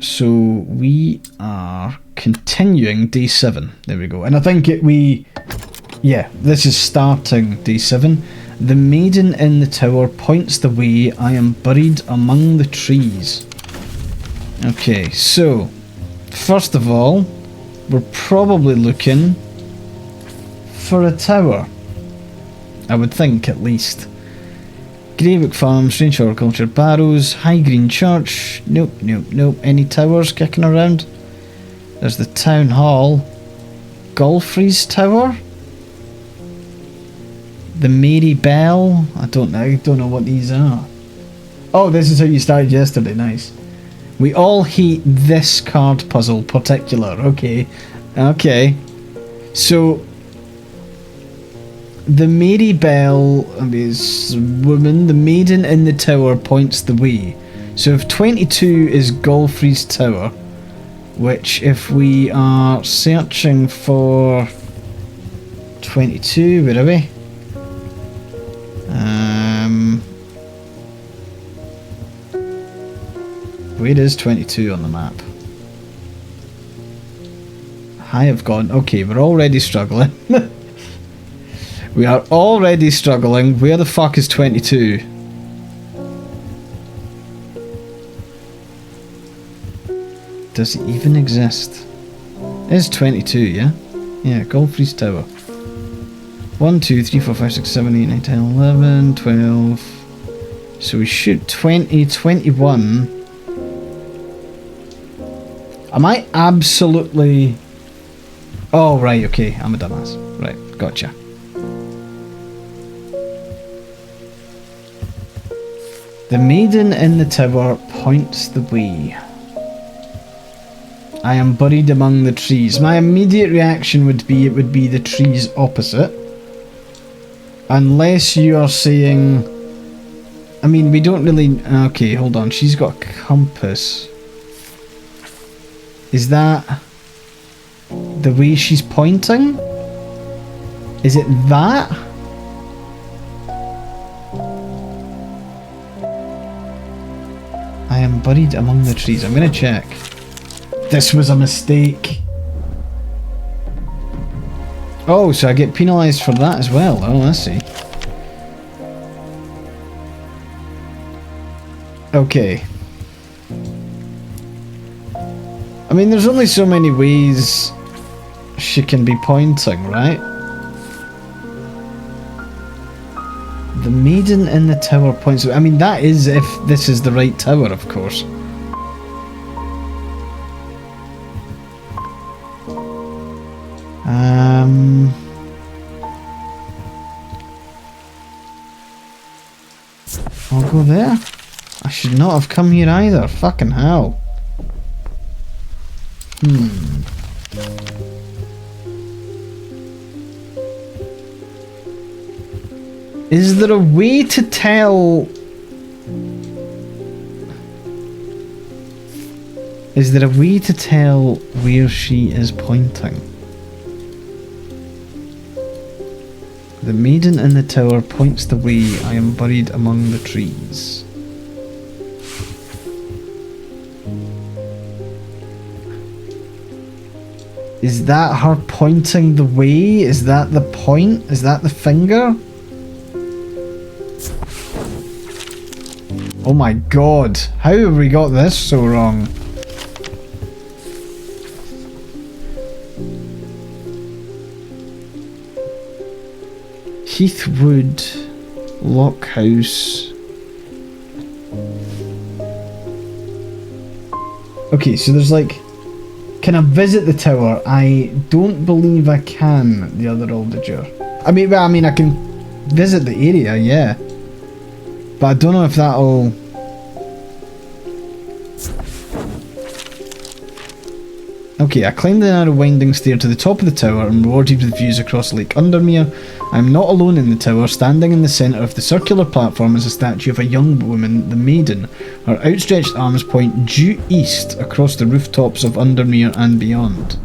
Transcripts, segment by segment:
So we are continuing day 7. There we go. And I think yeah, this is starting day 7. The maiden in the tower points the way. I am buried among the trees. Okay, so first of all, we're probably looking for a tower. I would think, at least. Greywick Farm, Strange Horticulture, Barrows, High Green Church. Nope, nope, nope. Any towers kicking around? There's the Town Hall. Golfrey's Tower? The Mary Bell? I don't know what these are. Oh, this is how you started yesterday. Nice. We all hate this card puzzle particular. Okay. Okay. So the Mary Bell is woman. The maiden in the tower points the way. So if 22 is Golfrey's Tower, which if we are searching for 22, where are we? Where is 22 on the map? I have gone. Okay, we're already struggling. We are already struggling. Where the fuck is 22? Does it even exist? It's 22, yeah? Yeah, Golfrey's Tower. 1, 2, 3, 4, 5, 6, 7, 8, 9, 10, 11, 12. So we shoot 20, 21. Am I absolutely... Oh, right, okay. I'm a dumbass. Right, gotcha. The maiden in the tower points the way. I am buried among the trees. My immediate reaction would be it would be the trees opposite. Unless you are saying... I mean, we don't really... Okay, hold on. She's got a compass. Is that the way she's pointing? Is it that? I am buried among the trees. I'm gonna check. This was a mistake. Oh, so I get penalised for that as well. Oh, I see. Okay. I mean, there's only so many ways she can be pointing, right? The maiden in the tower points... I mean, that is if this is the right tower, of course. I'll go there. I should not have come here either. Fucking hell. Is there a way to tell... Is there a way to tell where she is pointing? The maiden in the tower points the way. I am buried among the trees. Is that her pointing the way? Is that the point? Is that the finger? Oh my god. How have we got this so wrong? Heathwood Lockhouse. Okay, so there's like... Can I visit the tower? I don't believe I can, the other Aldiger. I mean, I can visit the area, yeah. But I don't know if that'll... Okay, I climbed the narrow winding stair to the top of the tower and rewarded with views across Lake Undermere. I am not alone in the tower. Standing in the centre of the circular platform is a statue of a young woman, the maiden. Her outstretched arms point due east across the rooftops of Undermere and beyond.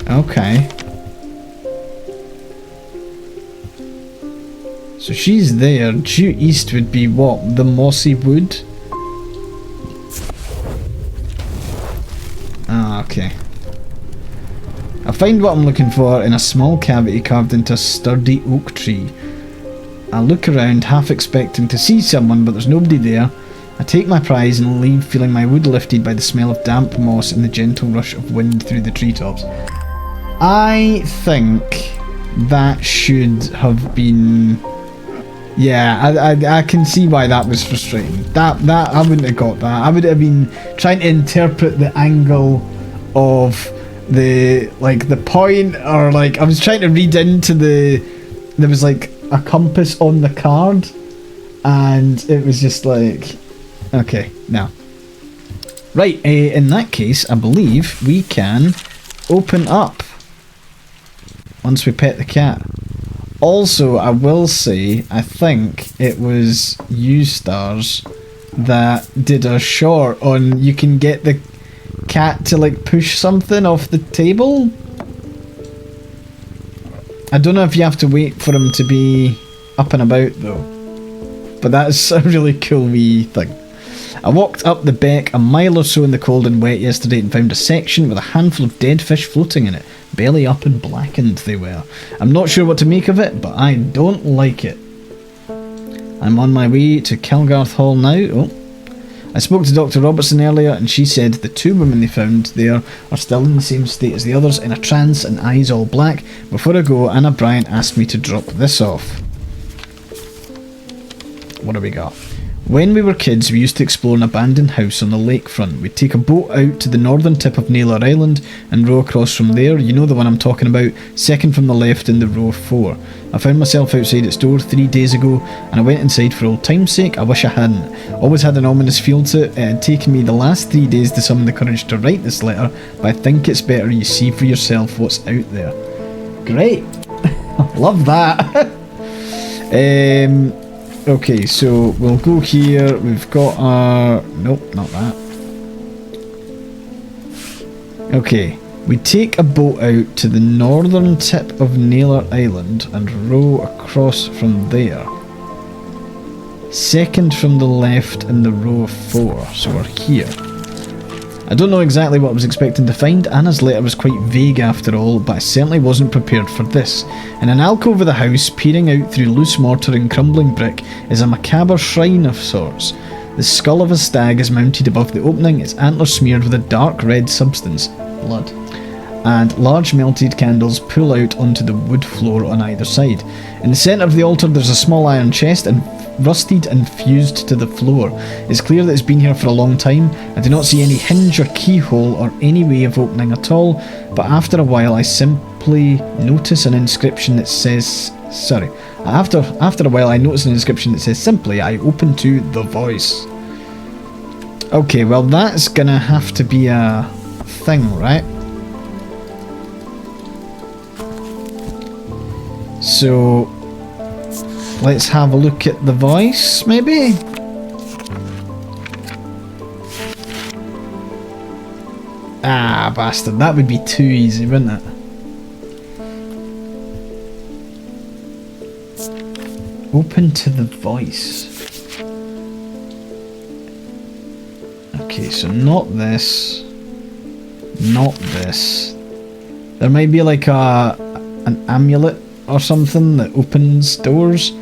Okay. So she's there. Due east would be what? The mossy wood? Ah, okay. I find what I'm looking for in a small cavity carved into a sturdy oak tree. I look around, half expecting to see someone, but there's nobody there. I take my prize and leave, feeling my mood lifted by the smell of damp moss and the gentle rush of wind through the treetops. I think that should have been... Yeah, I can see why that was frustrating. That I wouldn't have got that. I would have been trying to interpret the angle of the point, or like I was trying to read into there was like a compass on the card, and it was just like, okay, now. Right, in that case, I believe we can open up once we pet the cat. Also, I will say, I think it was U-Stars that did a short on you can get the cat to like push something off the table. I don't know if you have to wait for him to be up and about though, but that's a really cool wee thing. I walked up the beck a mile or so in the cold and wet yesterday and found a section with a handful of dead fish floating in it. Belly up and blackened they were. I'm not sure what to make of it, but I don't like it. I'm on my way to Kilgarth Hall now. Oh. I spoke to Dr. Robertson earlier and she said the two women they found there are still in the same state as the others, in a trance and eyes all black. Before I go, Anna Bryant asked me to drop this off. What do we got? When we were kids, we used to explore an abandoned house on the lakefront. We'd take a boat out to the northern tip of Naylor Island and row across from there. You know the one I'm talking about, second from the left in the row 4. I found myself outside its door 3 days ago, and I went inside for old time's sake. I wish I hadn't. Always had an ominous feel to it. It had taken me the last 3 days to summon the courage to write this letter, but I think it's better you see for yourself what's out there. Great. Love that. Okay, so we'll go here. We've got our... Nope, not that. Okay, we take a boat out to the northern tip of Naylor Island and row across from there. Second from the left in the row 4, so we're here. I don't know exactly what I was expecting to find. Anna's letter was quite vague after all, but I certainly wasn't prepared for this. In an alcove of the house, peering out through loose mortar and crumbling brick, is a macabre shrine of sorts. The skull of a stag is mounted above the opening, its antlers smeared with a dark red substance, blood, and large melted candles pull out onto the wood floor on either side. In the centre of the altar there's a small iron chest, and rusted and fused to the floor. It's clear that it's been here for a long time. I do not see any hinge or keyhole or any way of opening at all, but after a while I simply notice an inscription that says... After a while I notice an inscription that says simply, I open to the voice. Okay, well that's gonna have to be a thing, right? So... let's have a look at the voice, maybe? Ah, bastard. That would be too easy, wouldn't it? Open to the voice. Okay, so not this. Not this. There might be like an amulet or something that opens doors.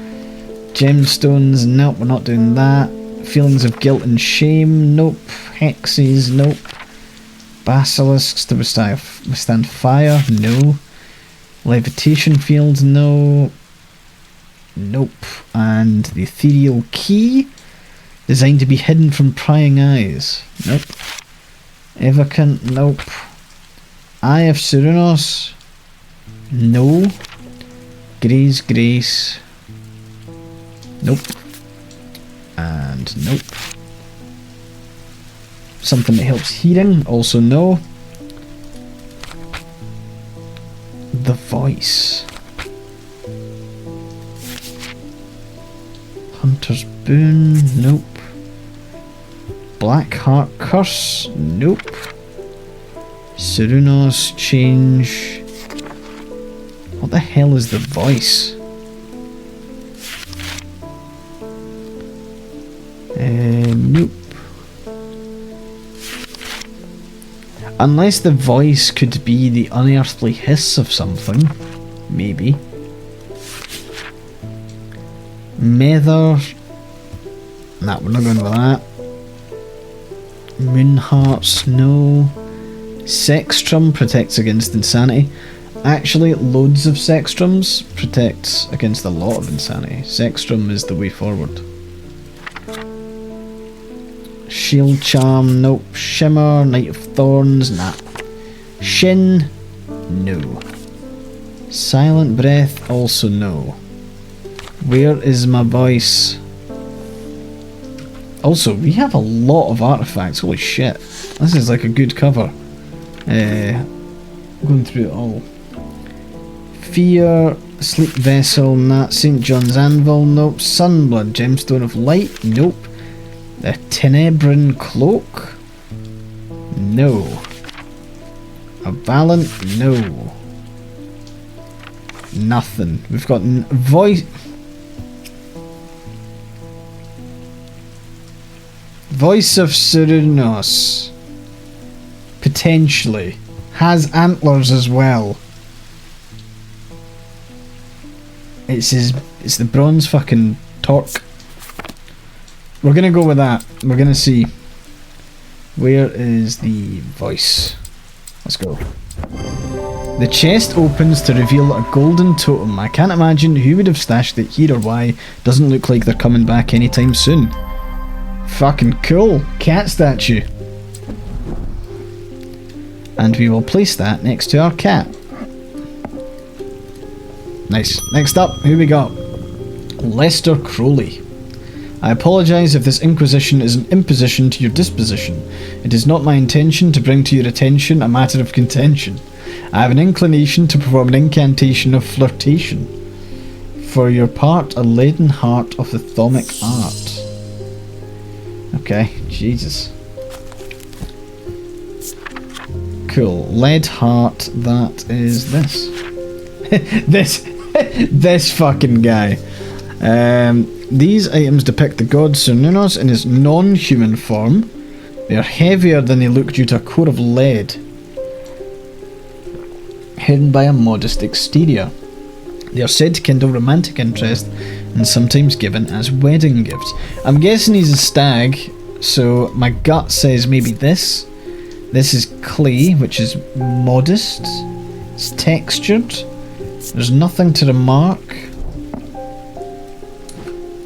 Gemstones, nope, we're not doing that. Feelings of guilt and shame, nope. Hexes, nope. Basilisks to withstand fire, no. Levitation fields, no. Nope. And the ethereal key, designed to be hidden from prying eyes, nope. Evocant, nope. Eye of Cernunnos, no. Grey's Grace, nope. And nope. Something that helps hearing, also no. The voice. Hunter's Boon, nope. Black Heart Curse, nope. Cernunnos change. What the hell is the voice? Nope. Unless the voice could be the unearthly hiss of something. Maybe. Mather. Nah, we're not going with that. Moonhearts, no. Sextrum protects against insanity. Actually, loads of Sextrums protects against a lot of insanity. Sextrum is the way forward. Shield Charm, nope. Shimmer, Knight of Thorns, nah. Shin, no. Silent Breath, also no. Where is my voice? Also, we have a lot of artifacts, holy shit. This is like a good cover. Going through it all. Fear, Sleep Vessel, Nat, St. John's Anvil, nope. Sunblood, Gemstone of Light, nope. The Tenebran Cloak, no. A Valent, no. Nothing. We've got Voice of Cernunnos. Potentially. Has antlers as well. It's the bronze fucking torque. We're gonna go with that. We're gonna see. Where is the voice? Let's go. The chest opens to reveal a golden totem. I can't imagine who would have stashed it here or why. Doesn't look like they're coming back anytime soon. Fucking cool. Cat statue. And we will place that next to our cat. Nice. Next up, who we got? Lester Crowley. I apologise if this inquisition is an imposition to your disposition. It is not my intention to bring to your attention a matter of contention. I have an inclination to perform an incantation of flirtation. For your part, a leaden heart of the Thomic art. Okay, Jesus. Cool. Lead heart, that is this. this fucking guy. These items depict the god Cernunnos in his non-human form. They are heavier than they look due to a core of lead, hidden by a modest exterior. They are said to kindle romantic interest and sometimes given as wedding gifts. I'm guessing he's a stag, so my gut says maybe this. This is clay, which is modest. It's textured. There's nothing to remark.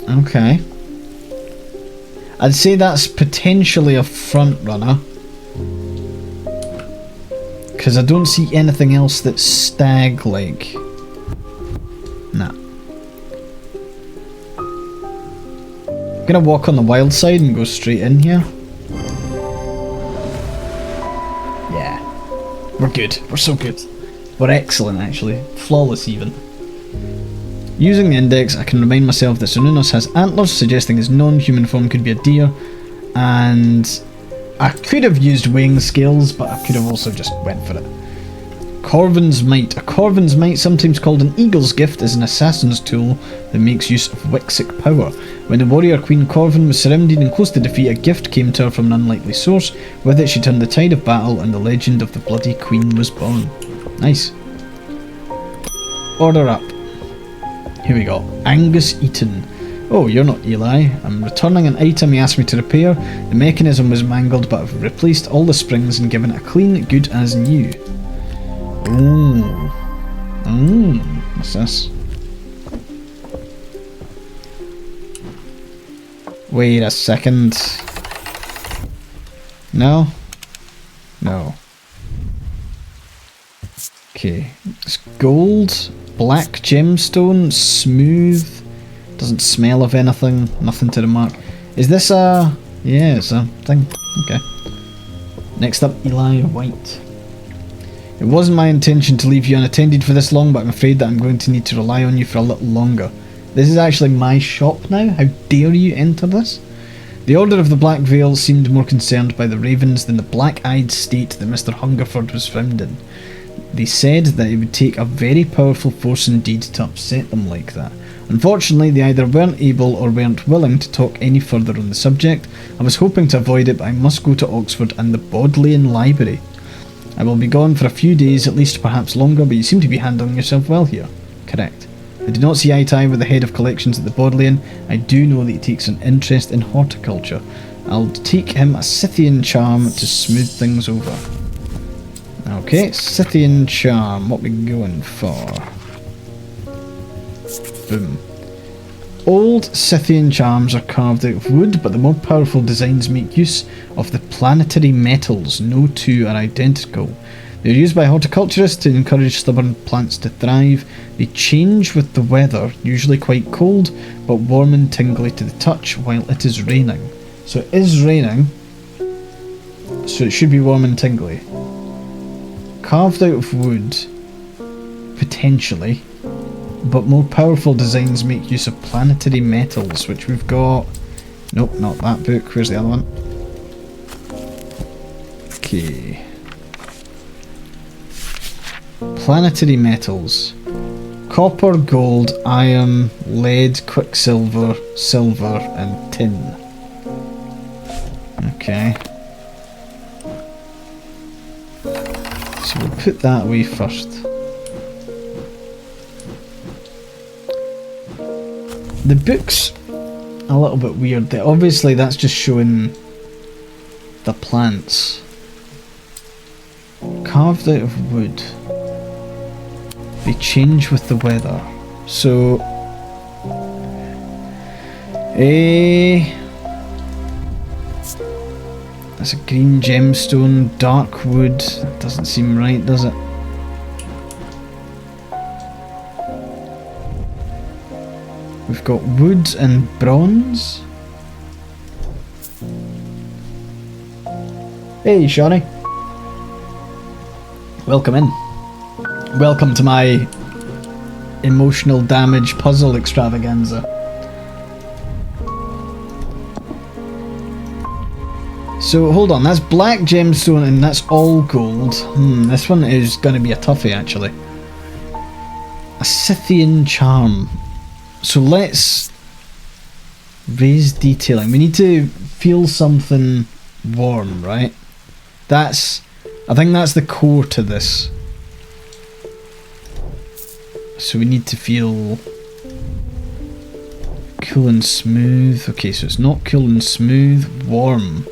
Okay. I'd say that's potentially a front runner. Because I don't see anything else that's stag-like. Nah. I'm gonna walk on the wild side and go straight in here. Yeah. We're good. We're so good. We're excellent, actually. Flawless, even. Using the index, I can remind myself that Cernunnos has antlers, suggesting his non-human form could be a deer, and I could have used weighing scales, but I could have also just went for it. Corvin's Might. A Corvin's Might, sometimes called an Eagle's Gift, is an assassin's tool that makes use of Wixic power. When the warrior Queen Corvin was surrounded and close to defeat, a gift came to her from an unlikely source. With it she turned the tide of battle and the legend of the Bloody Queen was born. Nice. Order up. Here we go. Angus Eaton. Oh, you're not Eli. I'm returning an item he asked me to repair. The mechanism was mangled, but I've replaced all the springs and given it a clean, good as new. Ooh. What's this? Wait a second. No? No. Okay. It's gold. Black gemstone, smooth, doesn't smell of anything, nothing to remark. Is this a... yeah, it's a thing. Okay. Next up, Eli White. It wasn't my intention to leave you unattended for this long, but I'm afraid that I'm going to need to rely on you for a little longer. This is actually my shop now, how dare you enter this? The Order of the Black Veil seemed more concerned by the ravens than the black-eyed state that Mr. Hungerford was found in. They said that it would take a very powerful force indeed to upset them like that. Unfortunately, they either weren't able or weren't willing to talk any further on the subject. I was hoping to avoid it, but I must go to Oxford and the Bodleian Library. I will be gone for a few days, at least perhaps longer, but you seem to be handling yourself well here. Correct. I do not see eye to eye with the head of collections at the Bodleian. I do know that he takes an interest in horticulture. I'll take him a Scythian charm to smooth things over. Okay, Scythian charm, what we going for? Boom. Old Scythian charms are carved out of wood, but the more powerful designs make use of the planetary metals. No two are identical. They're used by horticulturists to encourage stubborn plants to thrive. They change with the weather, usually quite cold, but warm and tingly to the touch while it is raining. So it is raining, so it should be warm and tingly. Carved out of wood, potentially, but more powerful designs make use of planetary metals, which we've got... Nope, not that book. Where's the other one? Okay. Planetary metals. Copper, gold, iron, lead, quicksilver, silver, and tin. Okay. So we'll put that away first. The book's a little bit weird. Obviously that's just showing the plants. Carved out of wood. They change with the weather. So... That's a green gemstone, dark wood. That doesn't seem right, does it? We've got wood and bronze. Hey, Shawnee. Welcome in. Welcome to my emotional damage puzzle extravaganza. So, hold on, that's black gemstone and that's all gold. This one is going to be a toughie, actually. A Scythian charm. So let's raise detailing. We need to feel something warm, right? I think that's the core to this. So we need to feel cool and smooth. Okay, so it's not cool and smooth, warm.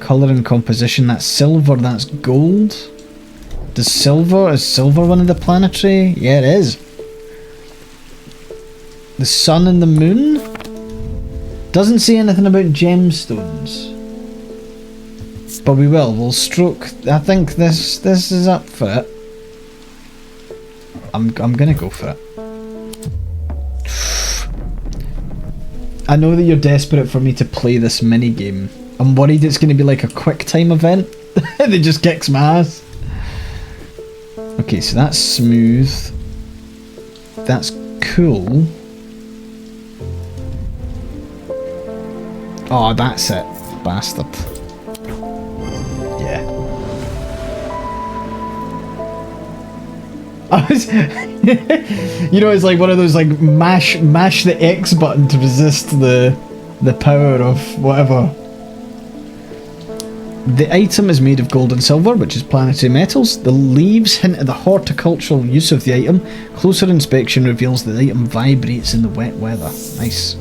Colour and composition, that's silver, that's gold. Is silver one of the planetary? Yeah, it is. The sun and the moon? Doesn't say anything about gemstones. But we'll stroke. I think this is up for it. I'm gonna go for it. I know that you're desperate for me to play this mini game. I'm worried it's gonna be like a quick time event that just kicks my ass. Okay, so that's smooth. That's cool. Oh, that's it, bastard. Yeah. You know, it's like one of those like mash the X button to resist the power of whatever. The item is made of gold and silver, which is planetary metals. The leaves hint at the horticultural use of the item. Closer inspection reveals that the item vibrates in the wet weather. Nice.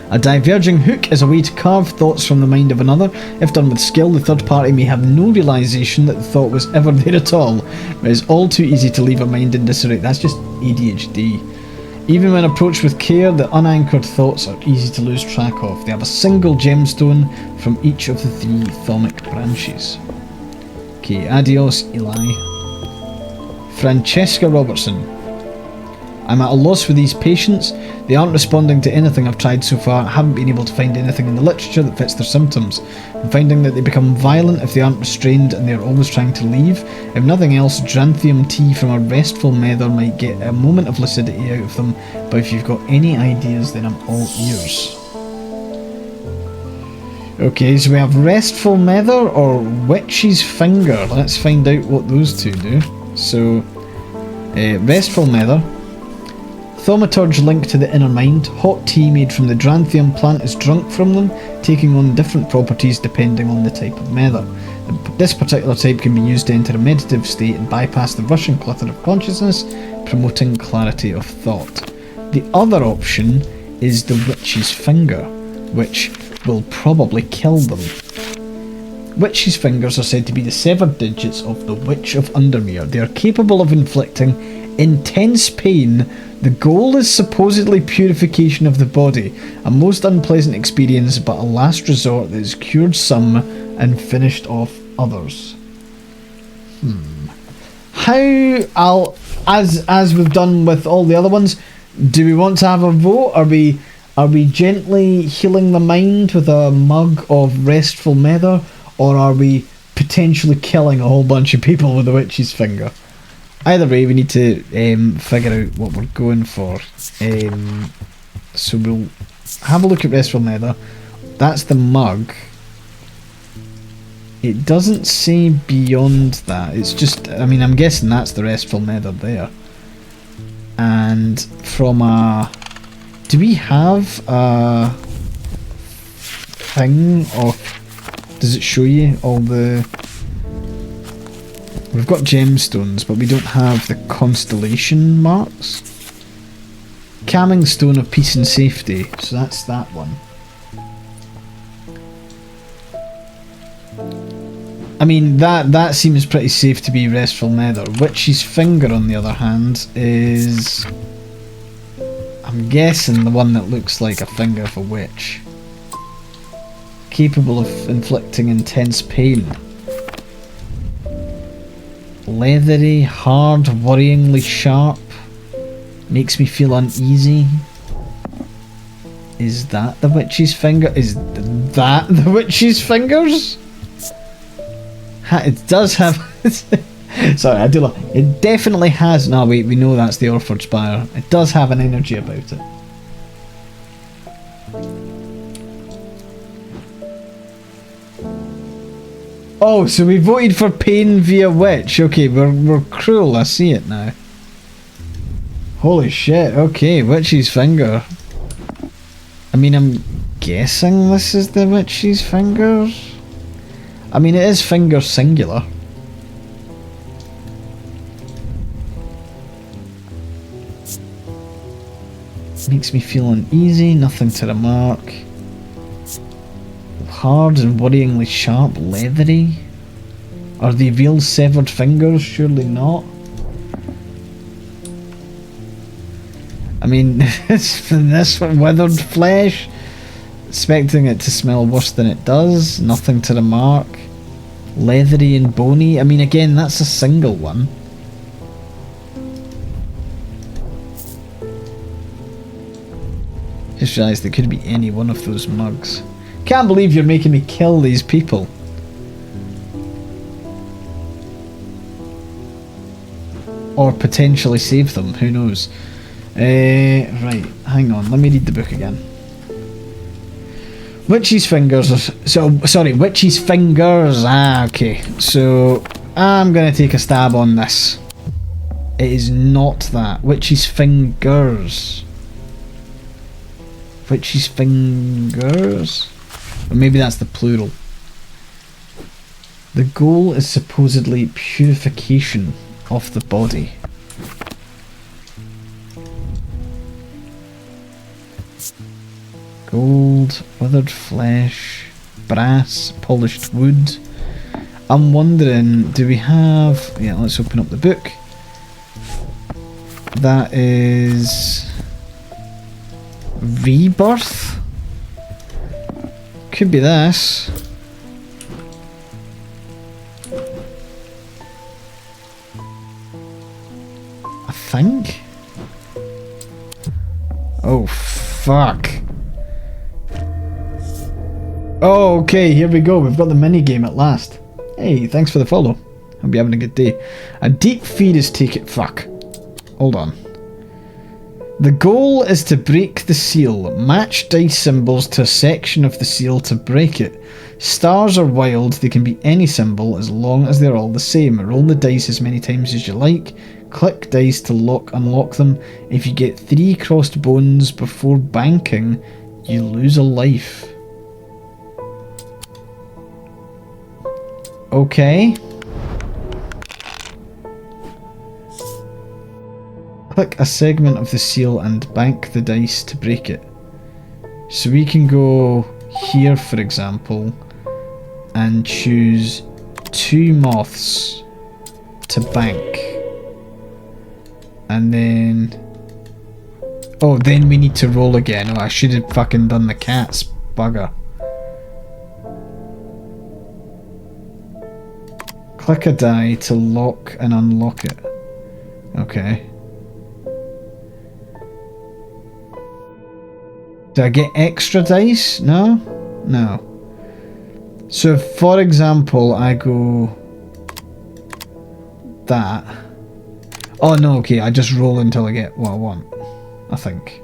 A diverging hook is a way to carve thoughts from the mind of another. If done with skill, the third party may have no realisation that the thought was ever there at all, but it's all too easy to leave a mind in disarray. That's just ADHD. Even when approached with care, the unanchored thoughts are easy to lose track of. They have a single gemstone from each of the 3 thaumic branches. Okay, adios, Eli. Francesca Robertson. I'm at a loss with these patients. They aren't responding to anything I've tried so far. I haven't been able to find anything in the literature that fits their symptoms. I'm finding that they become violent if they aren't restrained and they're always trying to leave. If nothing else, Dranthium tea from a restful mether might get a moment of lucidity out of them, but if you've got any ideas, then I'm all ears. Okay, so we have restful mether or witch's finger. Let's find out what those two do. So, restful mether. Thaumaturge link to the inner mind. Hot tea made from the Dranthium plant is drunk from them, taking on different properties depending on the type of nether. This particular type can be used to enter a meditative state and bypass the rushing clutter of consciousness, promoting clarity of thought. The other option is the Witch's Finger, which will probably kill them. Witch's fingers are said to be the severed digits of the Witch of Undermere. They are capable of inflicting intense pain. The goal is supposedly purification of the body, a most unpleasant experience but a last resort that has cured some and finished off others. As we've done with all the other ones, do we want to have a vote? Are we gently healing the mind with a mug of restful nether, or are we potentially killing a whole bunch of people with the Witch's Finger? Either way, we need to figure out what we're going for. So we'll have a look at restful nether. That's the mug. It doesn't say beyond that. It's just, I mean, I'm guessing that's the restful nether there. And from a... Do we have a thing of... Does it show you all the... We've got gemstones, but we don't have the constellation marks. Calming Stone of Peace and Safety, so that's that one. I mean, that seems pretty safe to be restful nether. Witch's Finger, on the other hand, is... I'm guessing the one that looks like a finger of a witch. Capable of inflicting intense pain. Leathery, hard, worryingly sharp. Makes me feel uneasy. Is that the Witch's Finger? Is that the Witch's Fingers? It does have... Sorry, I do love... It definitely has... No, wait, we know that's the Orford Spire. It does have an energy about it. Oh, so we voted for pain via witch. Okay, we're cruel. I see it now. Holy shit. Okay, Witch's Finger. I mean, I'm guessing this is the Witch's Fingers. I mean, it is finger singular. Makes me feel uneasy. Nothing to remark. Hard and worryingly sharp, leathery. Are they real severed fingers? Surely not. I mean, this withered flesh. Expecting it to smell worse than it does. Nothing to remark. Leathery and bony. I mean, again, that's a single one. Just realised it could be any one of those mugs. Can't believe you're making me kill these people. Or potentially save them, who knows. Right, hang on, let me read the book again. Witch's Fingers are... Sorry, Witch's Fingers. Ah, okay. So, I'm going to take a stab on this. It is not that. Witch's Fingers. Witch's Fingers? Or maybe that's the plural. The goal is supposedly purification of the body. Gold, withered flesh, brass, polished wood. I'm wondering, do we have... Yeah, let's open up the book. That is... Rebirth? Could be this. I think. Oh, fuck. Oh, okay, here we go. We've got the mini game at last. Hey, thanks for the follow. Hope you're having a good day. A deep fear is taken. Fuck. Hold on. The goal is to break the seal. Match dice symbols to a section of the seal to break it. Stars are wild. They can be any symbol as long as they're all the same. Roll the dice as many times as you like. Click dice to unlock them. If you get 3 crossed bones before banking, you lose a life. Okay. Click a segment of the seal and bank the dice to break it. So we can go here, for example, and choose 2 moths to bank. And then... oh, then we need to roll again. Oh, I should have fucking done the cats. Bugger. Click a die to lock and unlock it. Okay. Do I get extra dice? No? No. So, for example, I go... that. Oh, no, okay, I just roll until I get what I want. I think.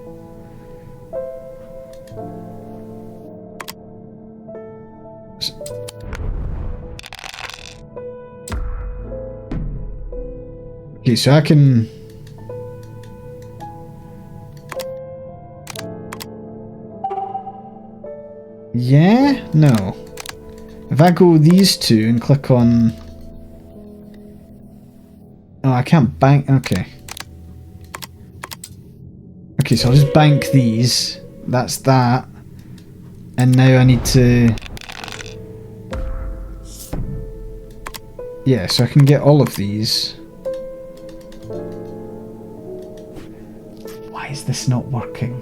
Okay, so I can... yeah? No. If I go these two and click on... oh, I can't bank... okay. Okay, so I'll just bank these. That's that. And now I need to... yeah, so I can get all of these. Why is this not working?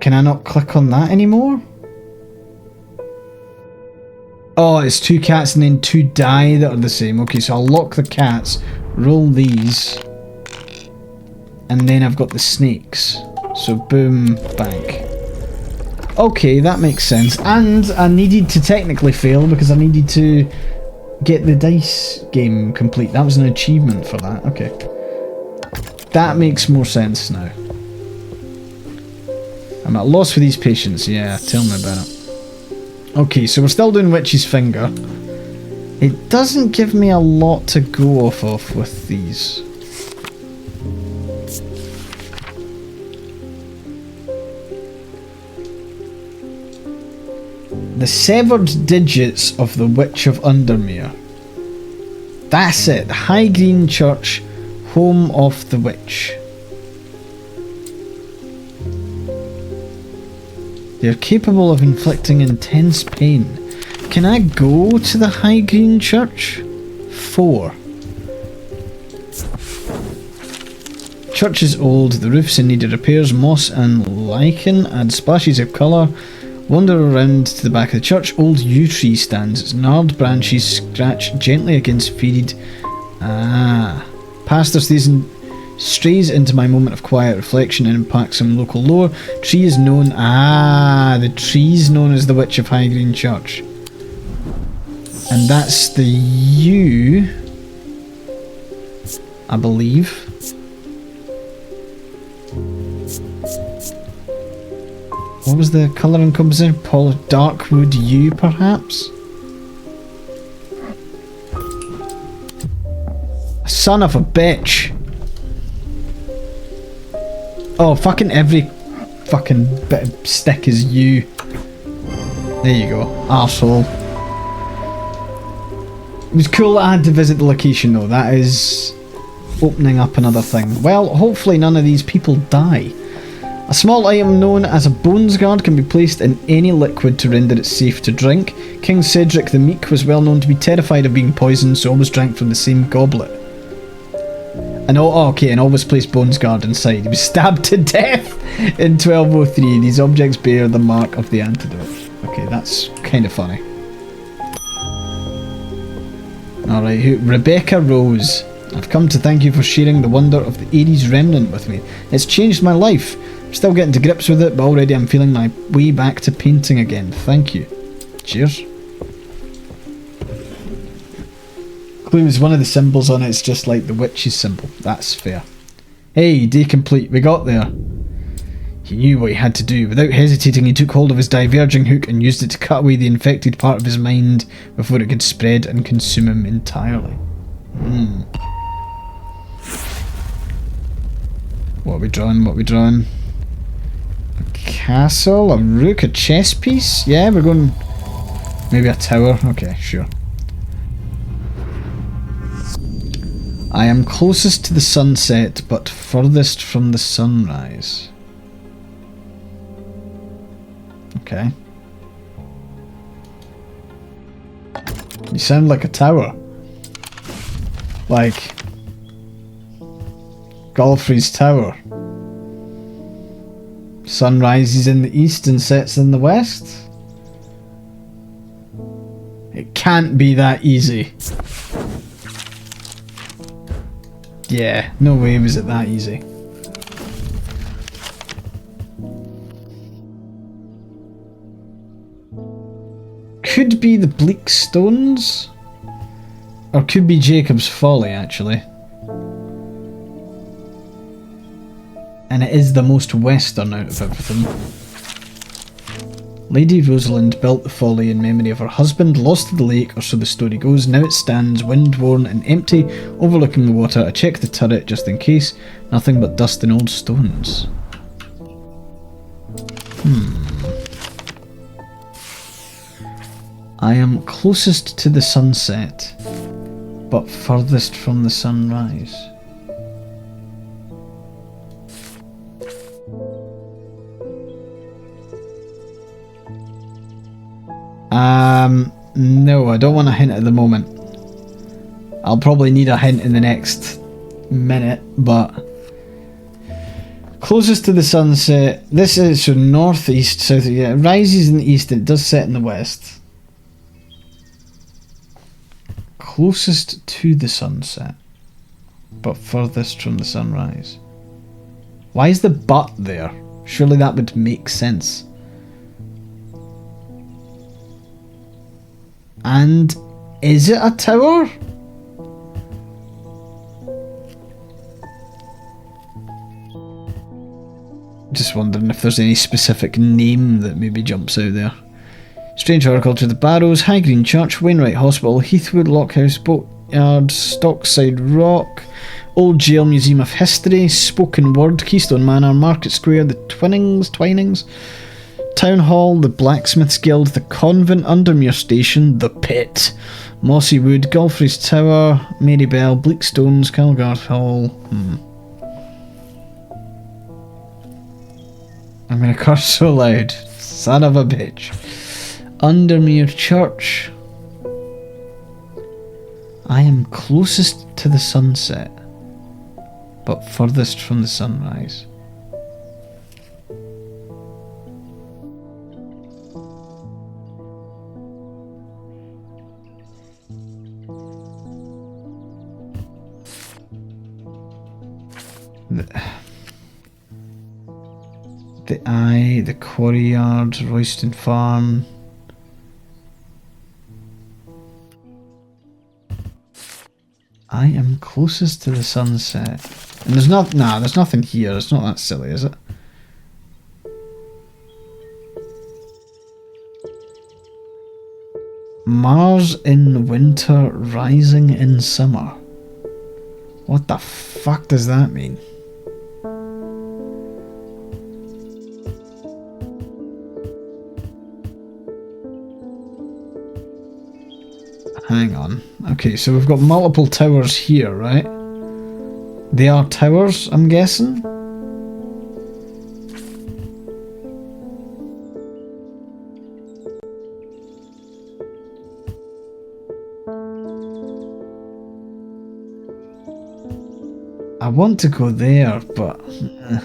Can I not click on that anymore? Oh, it's 2 cats and then 2 die that are the same. Okay, so I'll lock the cats, roll these, and then I've got the snakes. So boom, bank. Okay, that makes sense. And I needed to technically fail because I needed to get the dice game complete. That was an achievement for that. Okay. That makes more sense now. I'm at a loss for these patients. Yeah, tell me about it. Okay, so we're still doing Witch's Finger. It doesn't give me a lot to go off of with these. The severed digits of the Witch of Undermere. That's it. High Green Church, home of the witch. They are capable of inflicting intense pain. Can I go to the High Green Church? 4. Church is old, the roof's in need of repairs, moss and lichen add splashes of colour. Wander around to the back of the church. Old yew tree stands. Its gnarled branches scratch gently against faded... ah. Pastor strays into my moment of quiet reflection and impacts some local lore. Tree is known... ah, the tree's known as the Witch of High Green Church. And that's the yew, I believe. What was the colour and composition? Dark wood yew, perhaps? Son of a bitch! Oh, fucking every fucking bit of stick is yew. There you go, arsehole. It was cool that I had to visit the location though. That is opening up another thing. Well, hopefully none of these people die. A small item known as a bones guard can be placed in any liquid to render it safe to drink. King Cedric the Meek was well known to be terrified of being poisoned, so always drank from the same goblet. And and always placed bones guard inside. He was stabbed to death in 1203. These objects bear the mark of the antidote. Okay, that's kind of funny. Alright, Rebecca Rose. I've come to thank you for sharing the wonder of the Ares Remnant with me. It's changed my life. I'm still getting to grips with it, but already I'm feeling my way back to painting again. Thank you. Cheers. Clue is one of the symbols on it. It's just like the witch's symbol. That's fair. Hey, day complete. We got there. He knew what he had to do. Without hesitating, he took hold of his diverging hook and used it to cut away the infected part of his mind before it could spread and consume him entirely. What are we drawing? What are we drawing? A castle? A rook? A chess piece? Yeah, we're going... Maybe a tower? Okay, sure. I am closest to the sunset, but furthest from the sunrise. Okay. You sound like a tower. Like... Godfrey's Tower. Sun rises in the east and sets in the west? It can't be that easy. Yeah, no way was it that easy. Could be the bleak stones? Or could be Jacob's Folly, actually. And it is the most western out of everything. Lady Rosalind built the Folly in memory of her husband, lost to the lake, or so the story goes. Now it stands, wind-worn and empty, overlooking the water. I checked the turret just in case. Nothing but dust and old stones. I am closest to the sunset, but furthest from the sunrise. No, I don't want a hint at the moment. I'll probably need a hint in the next minute, but... Closest to the sunset, this is so northeast, south, yeah, it rises in the east and it does set in the west. Closest to the sunset, but furthest from the sunrise. Why is the but there? Surely that would make sense. And is it a tower? Just wondering if there's any specific name that maybe jumps out there. Strange horticulture, the Barrows, High Green Church, Wainwright Hospital, Heathwood, Lockhouse, Boatyard, Stockside Rock, Old Jail Museum of History, Spoken Word, Keystone Manor, Market Square, the Twinings, Town Hall, the Blacksmiths Guild, the Convent, Undermere Station, the Pit, Mossy Wood, Godfrey's Tower, Marybelle, Bleakstones, Calgarth Hall. I'm gonna curse so loud. Son of a bitch. Undermere Church. I am closest to the sunset, but furthest from the sunrise. The Eye, the Quarry Yard, Royston Farm. I am closest to the sunset. And there's there's nothing here. It's not that silly, is it? Mars in winter, rising in summer. What the fuck does that mean? Hang on. Okay, so we've got multiple towers here, right? They are towers, I'm guessing? I want to go there, but... I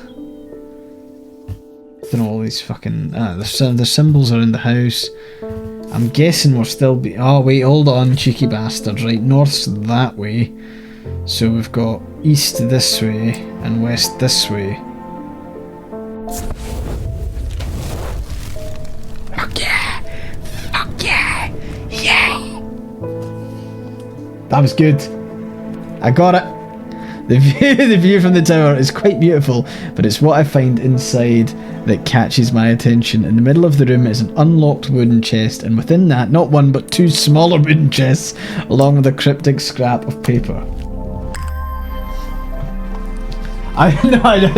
don't know, all these fucking... the symbols are in the house. I'm guessing we're still be... Oh, wait, hold on, cheeky bastards. Right, north's that way. So we've got east this way and west this way. Fuck yeah! Fuck yeah! Yeah! That was good. I got it. The view from the tower is quite beautiful, but it's what I find inside that catches my attention. In the middle of the room is an unlocked wooden chest, and within that, not one but two smaller wooden chests, along with a cryptic scrap of paper. I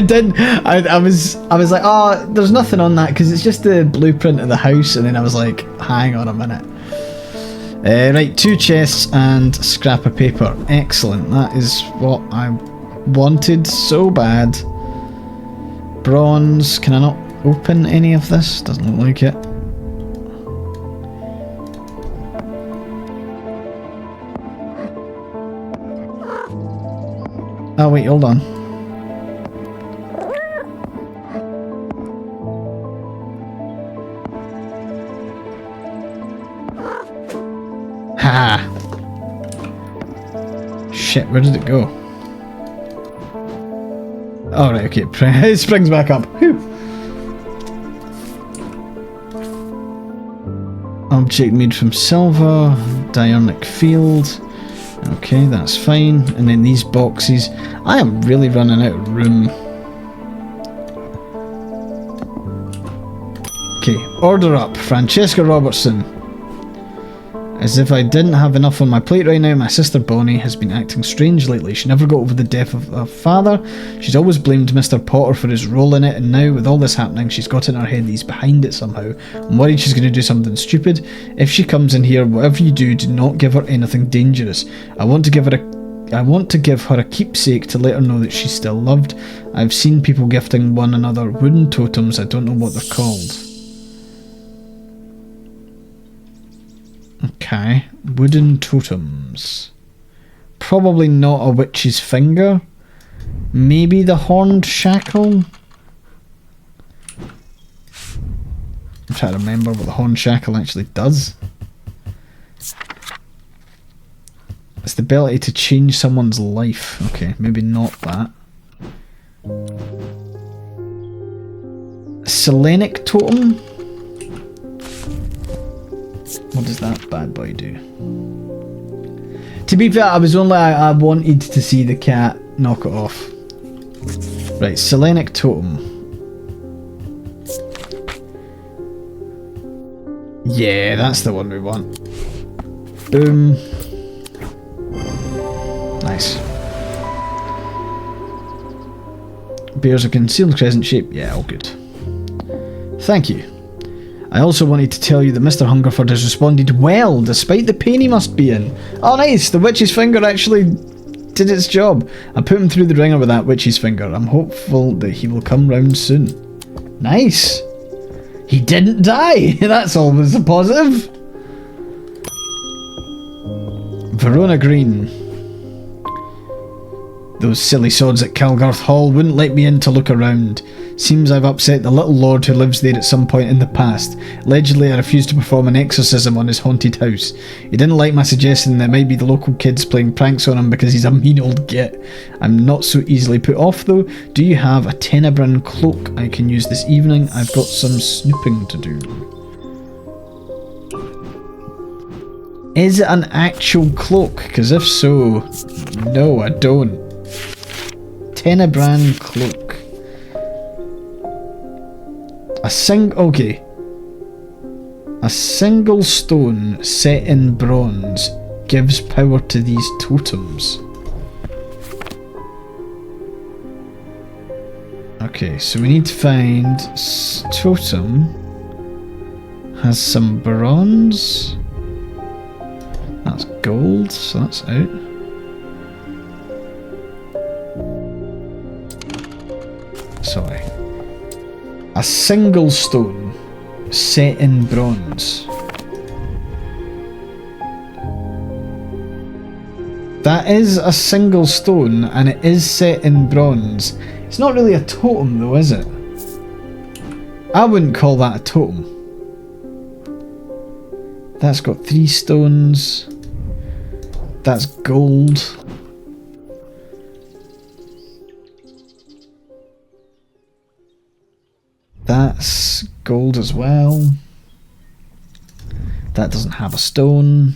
didn't. I was like, oh, there's nothing on that because it's just the blueprint of the house, and then I was like, hang on a minute. Right, two chests and scrap of paper. Excellent. That is what I wanted so bad. Bronze. Can I not open any of this? Doesn't look like it. Oh wait, hold on. Ha! Shit, where did it go? Oh right, okay, it springs back up. Whew. Object made from silver, diurnal field. Okay, that's fine. And then these boxes. I am really running out of room. Okay, order up. Francesca Robertson. As if I didn't have enough on my plate right now, my sister Bonnie has been acting strange lately. She never got over the death of her father. She's always blamed Mr. Potter for his role in it, and now with all this happening, she's got in her head that he's behind it somehow. I'm worried she's going to do something stupid. If she comes in here, whatever you do, do not give her anything dangerous. I want to give her a keepsake to let her know that she's still loved. I've seen people gifting one another wooden totems. I don't know what they're called. Okay, wooden totems. Probably not a witch's finger. Maybe the horned shackle? I'm trying to remember what the horned shackle actually does. It's the ability to change someone's life. Okay, maybe not that. Selenic totem? What does that bad boy do? To be fair, I wanted to see the cat knock it off. Right, Selenic totem. Yeah, that's the one we want. Boom. Nice. Bears a concealed crescent shape. Yeah, all good. Thank you. I also wanted to tell you that Mr. Hungerford has responded well, despite the pain he must be in. Oh nice, the witch's finger actually did its job. I put him through the ringer with that witch's finger. I'm hopeful that he will come round soon. Nice. He didn't die. That's always a positive. Verona Green. Those silly sods at Kilgarth Hall wouldn't let me in to look around. Seems I've upset the little lord who lives there at some point in the past. Allegedly, I refused to perform an exorcism on his haunted house. He didn't like my suggestion that it might be the local kids playing pranks on him because he's a mean old git. I'm not so easily put off though. Do you have a Tenebrin cloak I can use this evening? I've got some snooping to do. Is it an actual cloak? Because if so, no, I don't. Tenebrin cloak. A single stone set in bronze gives power to these totems. Okay, so we need to find totem has some bronze. That's gold, so that's out. Sorry. A single stone set in bronze. That is a single stone and it is set in bronze. It's not really a totem though, is it? I wouldn't call that a totem. That's got 3 stones. That's gold. That's gold as well. That doesn't have a stone.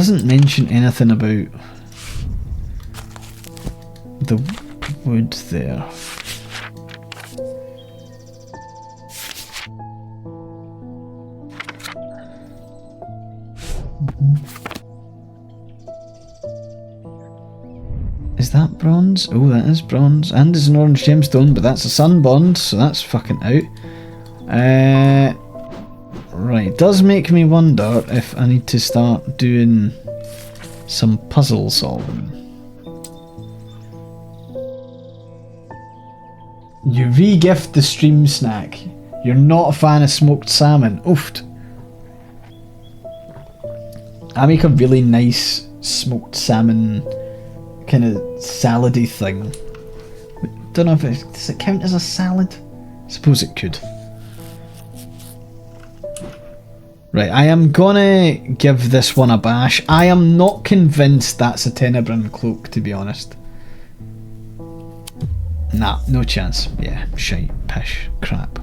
doesn't mention anything about the wood there. Is that bronze? Oh, that is bronze. And it's an orange gemstone, but that's a sun bond, so that's fucking out. Right, does make me wonder if I need to start doing some puzzle solving. You re-gift the stream snack. You're not a fan of smoked salmon. Oofed. I make a really nice smoked salmon kind of salady thing. Don't know if does it count as a salad? I suppose it could. Right, I am gonna give this one a bash. I am not convinced that's a Tenebrin cloak, to be honest. Nah, no chance. Yeah, shite, pish, crap.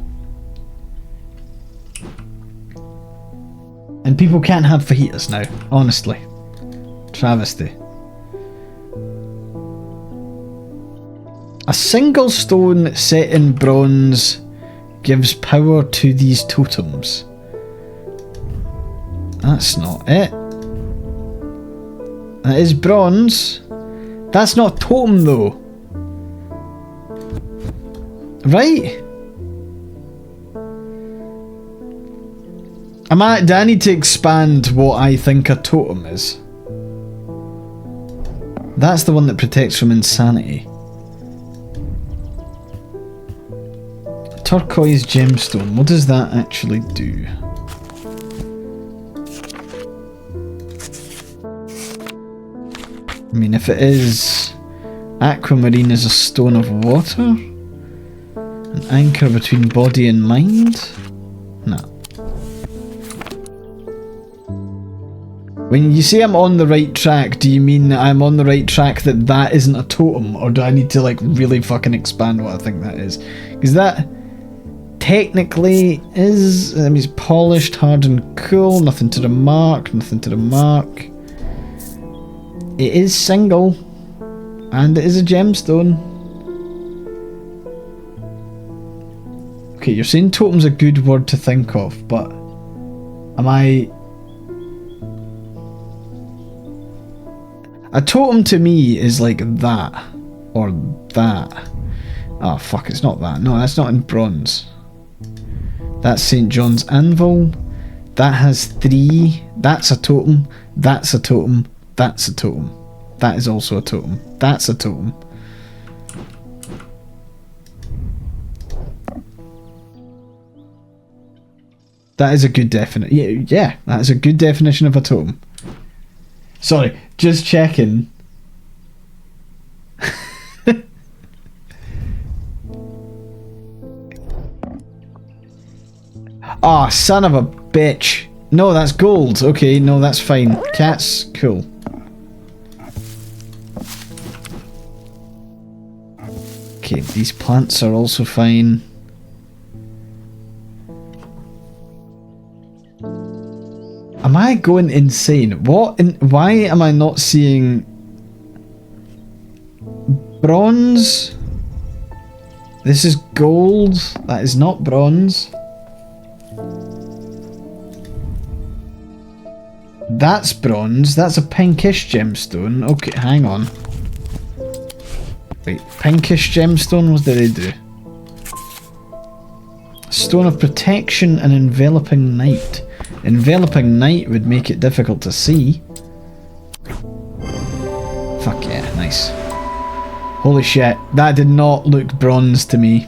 And people can't have fajitas now, honestly. Travesty. A single stone set in bronze gives power to these totems. That's not it. That is bronze. That's not a totem though. Right? Do I need to expand what I think a totem is? That's the one that protects from insanity. Turquoise gemstone. What does that actually do? I mean, if it is... Aquamarine is a stone of water? An anchor between body and mind? No. When you say I'm on the right track, do you mean that I'm on the right track that that isn't a totem? Or do I need to like really fucking expand what I think that is? Because that technically is... I mean, it's polished, hard and cool, nothing to remark, nothing to remark. It is single, and it is a gemstone. Okay, you're saying totem's a good word to think of, but am I... A totem to me is like that, or that. Oh fuck, it's not that. No, that's not in bronze. That's St. John's Anvil. That has 3. That's a totem. That's a totem. That's a totem. That is also a totem. That's a totem. That is a good definition. Yeah, that is a good definition of a totem. Sorry, just checking. Ah, oh, son of a bitch. No, that's gold. Okay, no, that's fine. Cats, cool. Okay, these plants are also fine. Am I going insane? What? Why am I not seeing bronze? This is gold. That is not bronze. That's bronze. That's a pinkish gemstone. Okay, hang on. Wait, pinkish gemstone? What did they do? Stone of protection and enveloping night. Enveloping night would make it difficult to see. Fuck yeah, nice. Holy shit, that did not look bronze to me.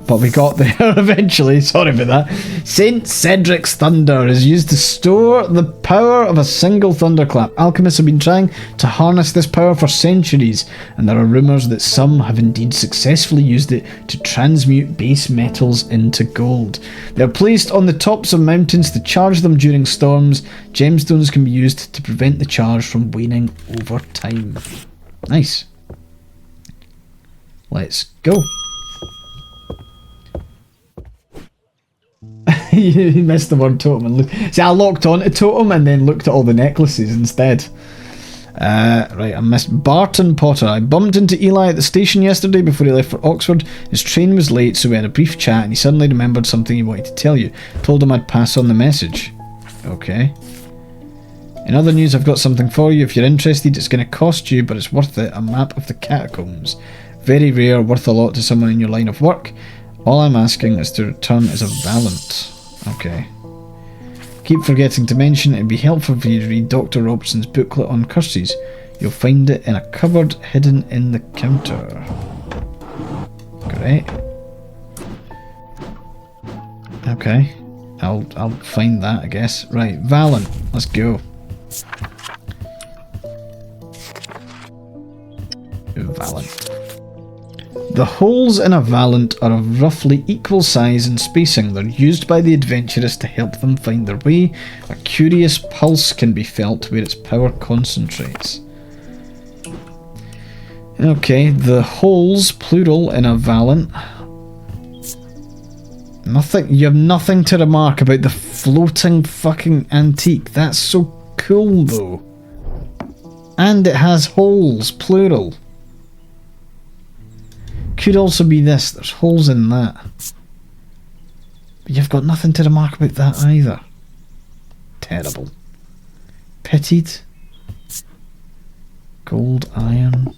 But we got there eventually, sorry about that. Saint Cedric's Thunder is used to store the power of a single thunderclap. Alchemists have been trying to harness this power for centuries, and there are rumours that some have indeed successfully used it to transmute base metals into gold. They're placed on the tops of mountains to charge them during storms. Gemstones can be used to prevent the charge from waning over time. Nice. Let's go. You missed the word totem and look. See, I locked onto totem and then looked at all the necklaces instead. Right, I missed Barton Potter. I bumped into Eli at the station yesterday before he left for Oxford. His train was late, so we had a brief chat and he suddenly remembered something he wanted to tell you. Told him I'd pass on the message. Okay. In other news, I've got something for you. If you're interested, it's going to cost you, but it's worth it. A map of the catacombs. Very rare, worth a lot to someone in your line of work. All I'm asking is to return as a Valant. Okay. Keep forgetting to mention it'd be helpful for you to read Dr. Robertson's booklet on curses. You'll find it in a cupboard hidden in the counter. Great. Okay. I'll find that, I guess. Right, Valant. Let's go. Valant. The holes in a Valant are of roughly equal size and spacing. They're used by the adventurers to help them find their way. A curious pulse can be felt where its power concentrates. Okay, the holes, plural, in a Valant. Nothing. You have nothing to remark about the floating fucking antique. That's so cool, though. And it has holes, plural. Could also be this. There's holes in that. But you've got nothing to remark about that either. Terrible. Pitied. Gold, iron.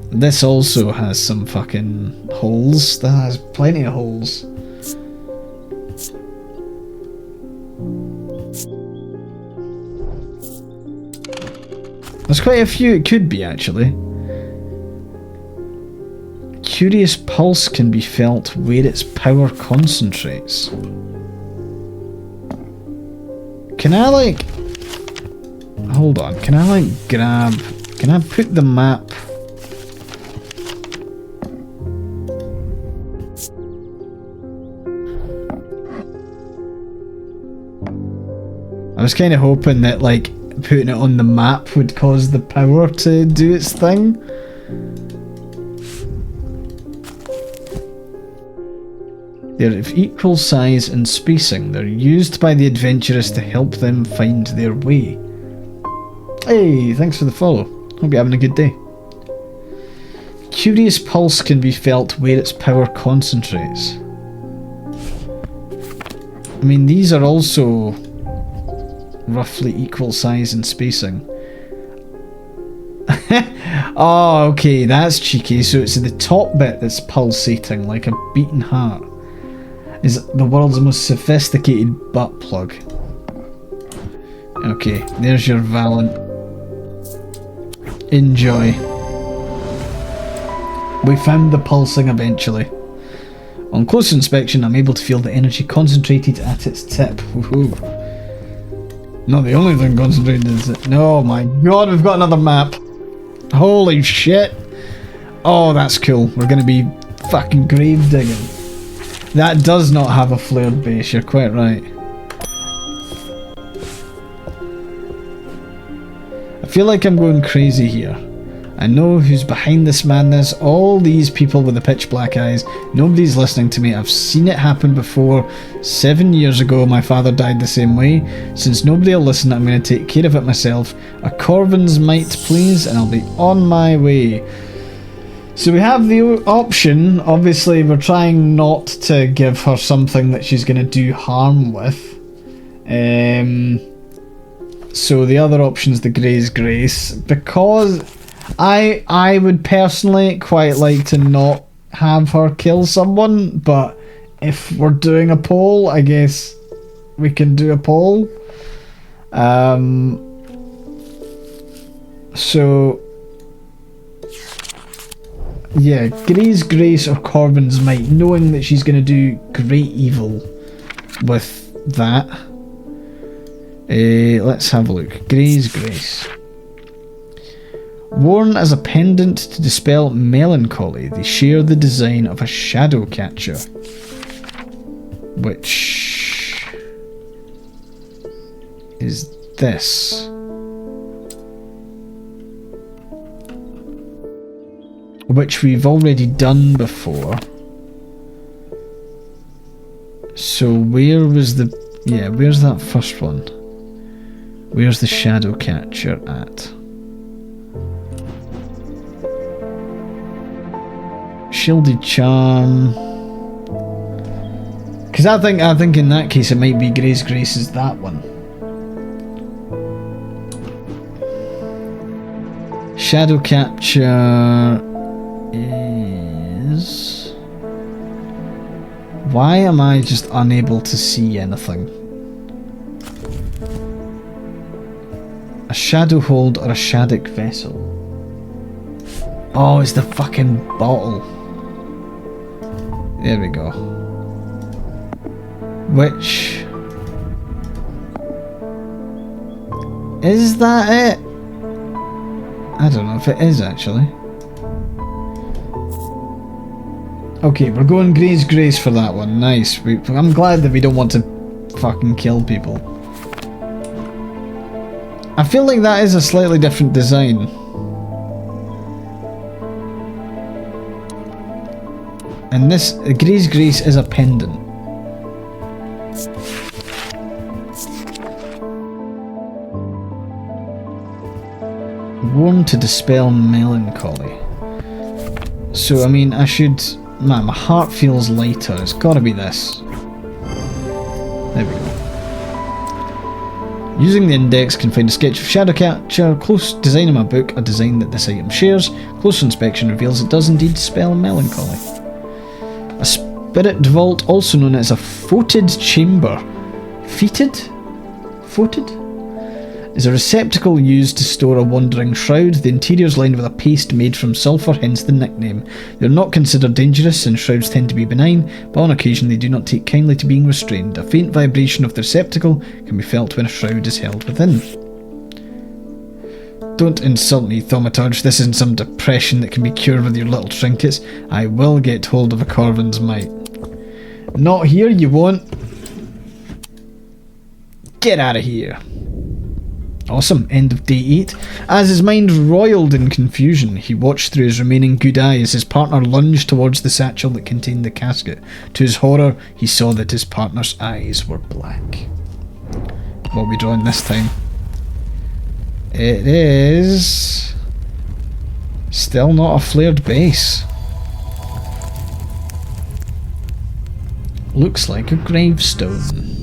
This also has some fucking holes. That has plenty of holes. There's quite a few it could be, actually. Curious pulse can be felt where its power concentrates. Can I, like... Hold on. Can I, like, grab... Can I put the map... I was kind of hoping that, like, putting it on the map would cause the power to do its thing. They're of equal size and spacing. They're used by the adventurers to help them find their way. Hey, thanks for the follow. Hope you're having a good day. Curious pulse can be felt where its power concentrates. I mean, these are also roughly equal size and spacing. Oh, okay, that's cheeky. So it's the top bit that's pulsating like a beating heart. Is the world's most sophisticated butt plug. Okay, there's your Valant. Enjoy. We found the pulsing eventually. On close inspection, I'm able to feel the energy concentrated at its tip. Woohoo. Not the only thing concentrated is it. No, my god, we've got another map. Holy shit. Oh, that's cool. We're going to be fucking grave digging. That does not have a flared base, you're quite right. I feel like I'm going crazy here. I know who's behind this madness. All these people with the pitch black eyes. Nobody's listening to me. I've seen it happen before. 7 years ago, my father died the same way. Since nobody will listen, I'm going to take care of it myself. A Corvin's might, please, and I'll be on my way. So we have the option. Obviously, we're trying not to give her something that she's going to do harm with. So the other option is the Grey's Grace, because I would personally quite like to not have her kill someone, but if we're doing a poll, I guess we can do a poll. So yeah, Grey's Grace or Corvin's Might, knowing that she's going to do great evil with that. Let's have a look. Grey's Grace. Worn as a pendant to dispel melancholy, they share the design of a shadow catcher, which is this. Which we've already done before. So where was the... Yeah, where's that first one? Where's the shadow catcher at? Shielded charm. Because I think in that case it might be Grey's Grace is that one. Shadow capture is... Why am I just unable to see anything? A shadow hold or a shadic vessel? Oh, it's the fucking bottle. There we go. Which... Is that it? I don't know if it is actually. Okay, we're going Grey's Grace for that one. Nice. I'm glad that we don't want to fucking kill people. I feel like that is a slightly different design. And this, Grey's Grace is a pendant. Worn to dispel melancholy. So, I mean, I should... Man, my heart feels lighter. It's gotta be this. There we go. Using the index can find a sketch of shadow capture. Close design in my book, a design that this item shares. Closer inspection reveals it does indeed dispel melancholy. A spirit vault, also known as a foetid chamber. Feated? Foetid? Is a receptacle used to store a wandering shroud. The interior is lined with a paste made from sulphur, hence the nickname. They are not considered dangerous, and shrouds tend to be benign, but on occasion they do not take kindly to being restrained. A faint vibration of the receptacle can be felt when a shroud is held within. Don't insult me, Thaumaturge. This isn't some depression that can be cured with your little trinkets. I will get hold of a Corvin's mite. Not here, you won't. Get out of here. Awesome, end of day 8. As his mind roiled in confusion, he watched through his remaining good eye as his partner lunged towards the satchel that contained the casket. To his horror, he saw that his partner's eyes were black. What are we drawing this time? It is... still not a flared base. Looks like a gravestone.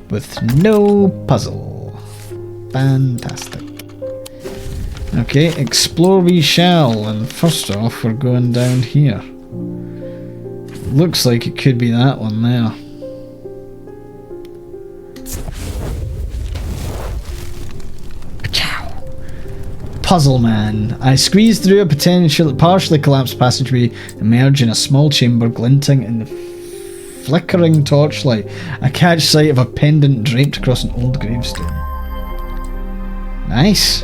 With no puzzle. Fantastic. Okay, explore we shall, and first off we're going down here. Looks like it could be that one there. Puzzle Man. I squeeze through a partially collapsed passageway, emerge in a small chamber glinting in the flickering torchlight. I catch sight of a pendant draped across an old gravestone. Nice.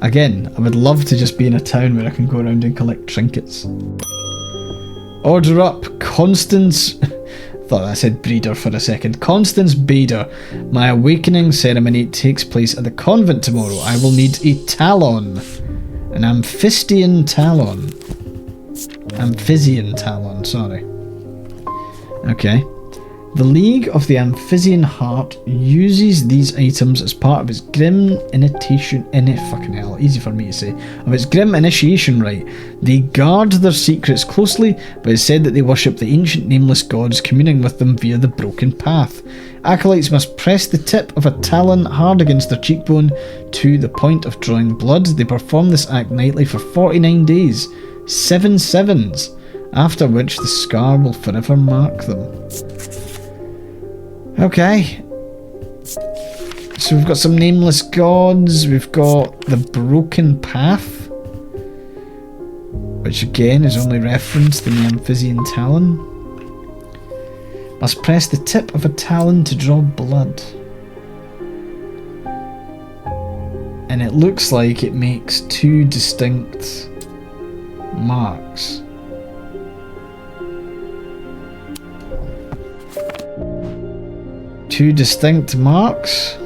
Again, I would love to just be in a town where I can go around and collect trinkets. Order up, Constance... thought I said breeder for a second. Constance Bader. My awakening ceremony takes place at the convent tomorrow. I will need a talon. An amphistian talon. Amphissian talon, sorry. Okay. The League of the Amphissian Heart uses these items as part of its grim fucking hell, easy for me to say, of its grim initiation rite. They guard their secrets closely, but it's said that they worship the ancient nameless gods, communing with them via the broken path. Acolytes must press the tip of a talon hard against their cheekbone to the point of drawing blood. They perform this act nightly for 49 days. 7 sevens. After which the scar will forever mark them. Okay. So we've got some nameless gods, we've got the broken path, which again is only referenced in the Amphissian talon. Must press the tip of a talon to draw blood. And it looks like it makes 2 distinct marks. Two distinct marks.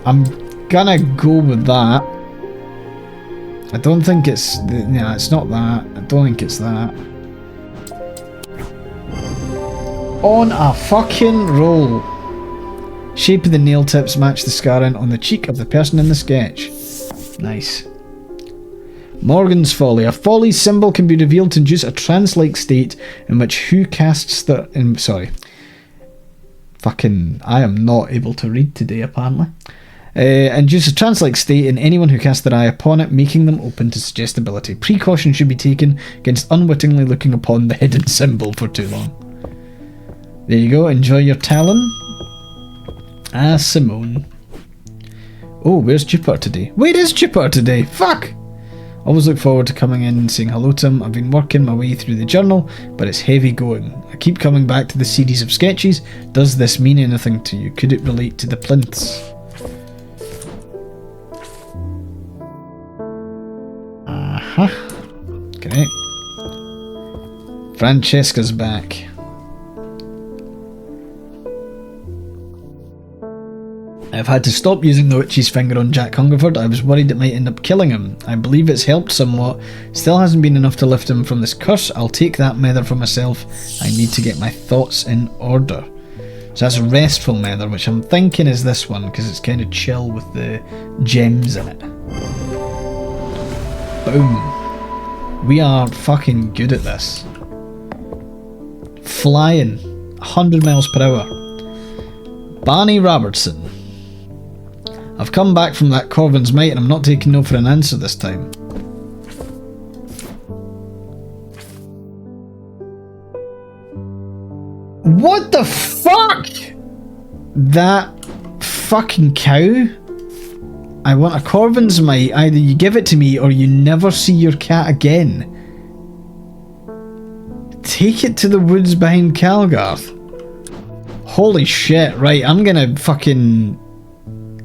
I'm gonna go with that. I don't think it's... No, it's not that. I don't think it's that. On a fucking roll. Shape of the nail tips match the scarring on the cheek of the person in the sketch. Nice. Morgan's Folly. A folly symbol can be revealed to induce a trance-like state in which who casts the... sorry. Fucking... I am not able to read today, apparently. Induce a trance-like state in anyone who casts their eye upon it, making them open to suggestibility. Precaution should be taken against unwittingly looking upon the hidden symbol for too long. There you go. Enjoy your talon. Ah, Simone. Oh, where's Jupiter today? Where is Jupiter today? Fuck! Always look forward to coming in and saying hello to him. I've been working my way through the journal, but it's heavy going. I keep coming back to the series of sketches. Does this mean anything to you? Could it relate to the plinths? Uh-huh. Okay. Francesca's back. I've had to stop using the witch's finger on Jack Hungerford. I was worried it might end up killing him. I believe it's helped somewhat. Still hasn't been enough to lift him from this curse. I'll take that mether for myself. I need to get my thoughts in order. So that's restful mether, which I'm thinking is this one, because it's kind of chill with the gems in it. Boom. We are fucking good at this. Flying. 100 miles per hour. Barney Robertson. I've come back from that Corvin's Might and I'm not taking no for an answer this time. What the fuck? That fucking cow? I want a Corvin's Might. Either you give it to me or you never see your cat again. Take it to the woods behind Calgarth. Holy shit, right, I'm gonna fucking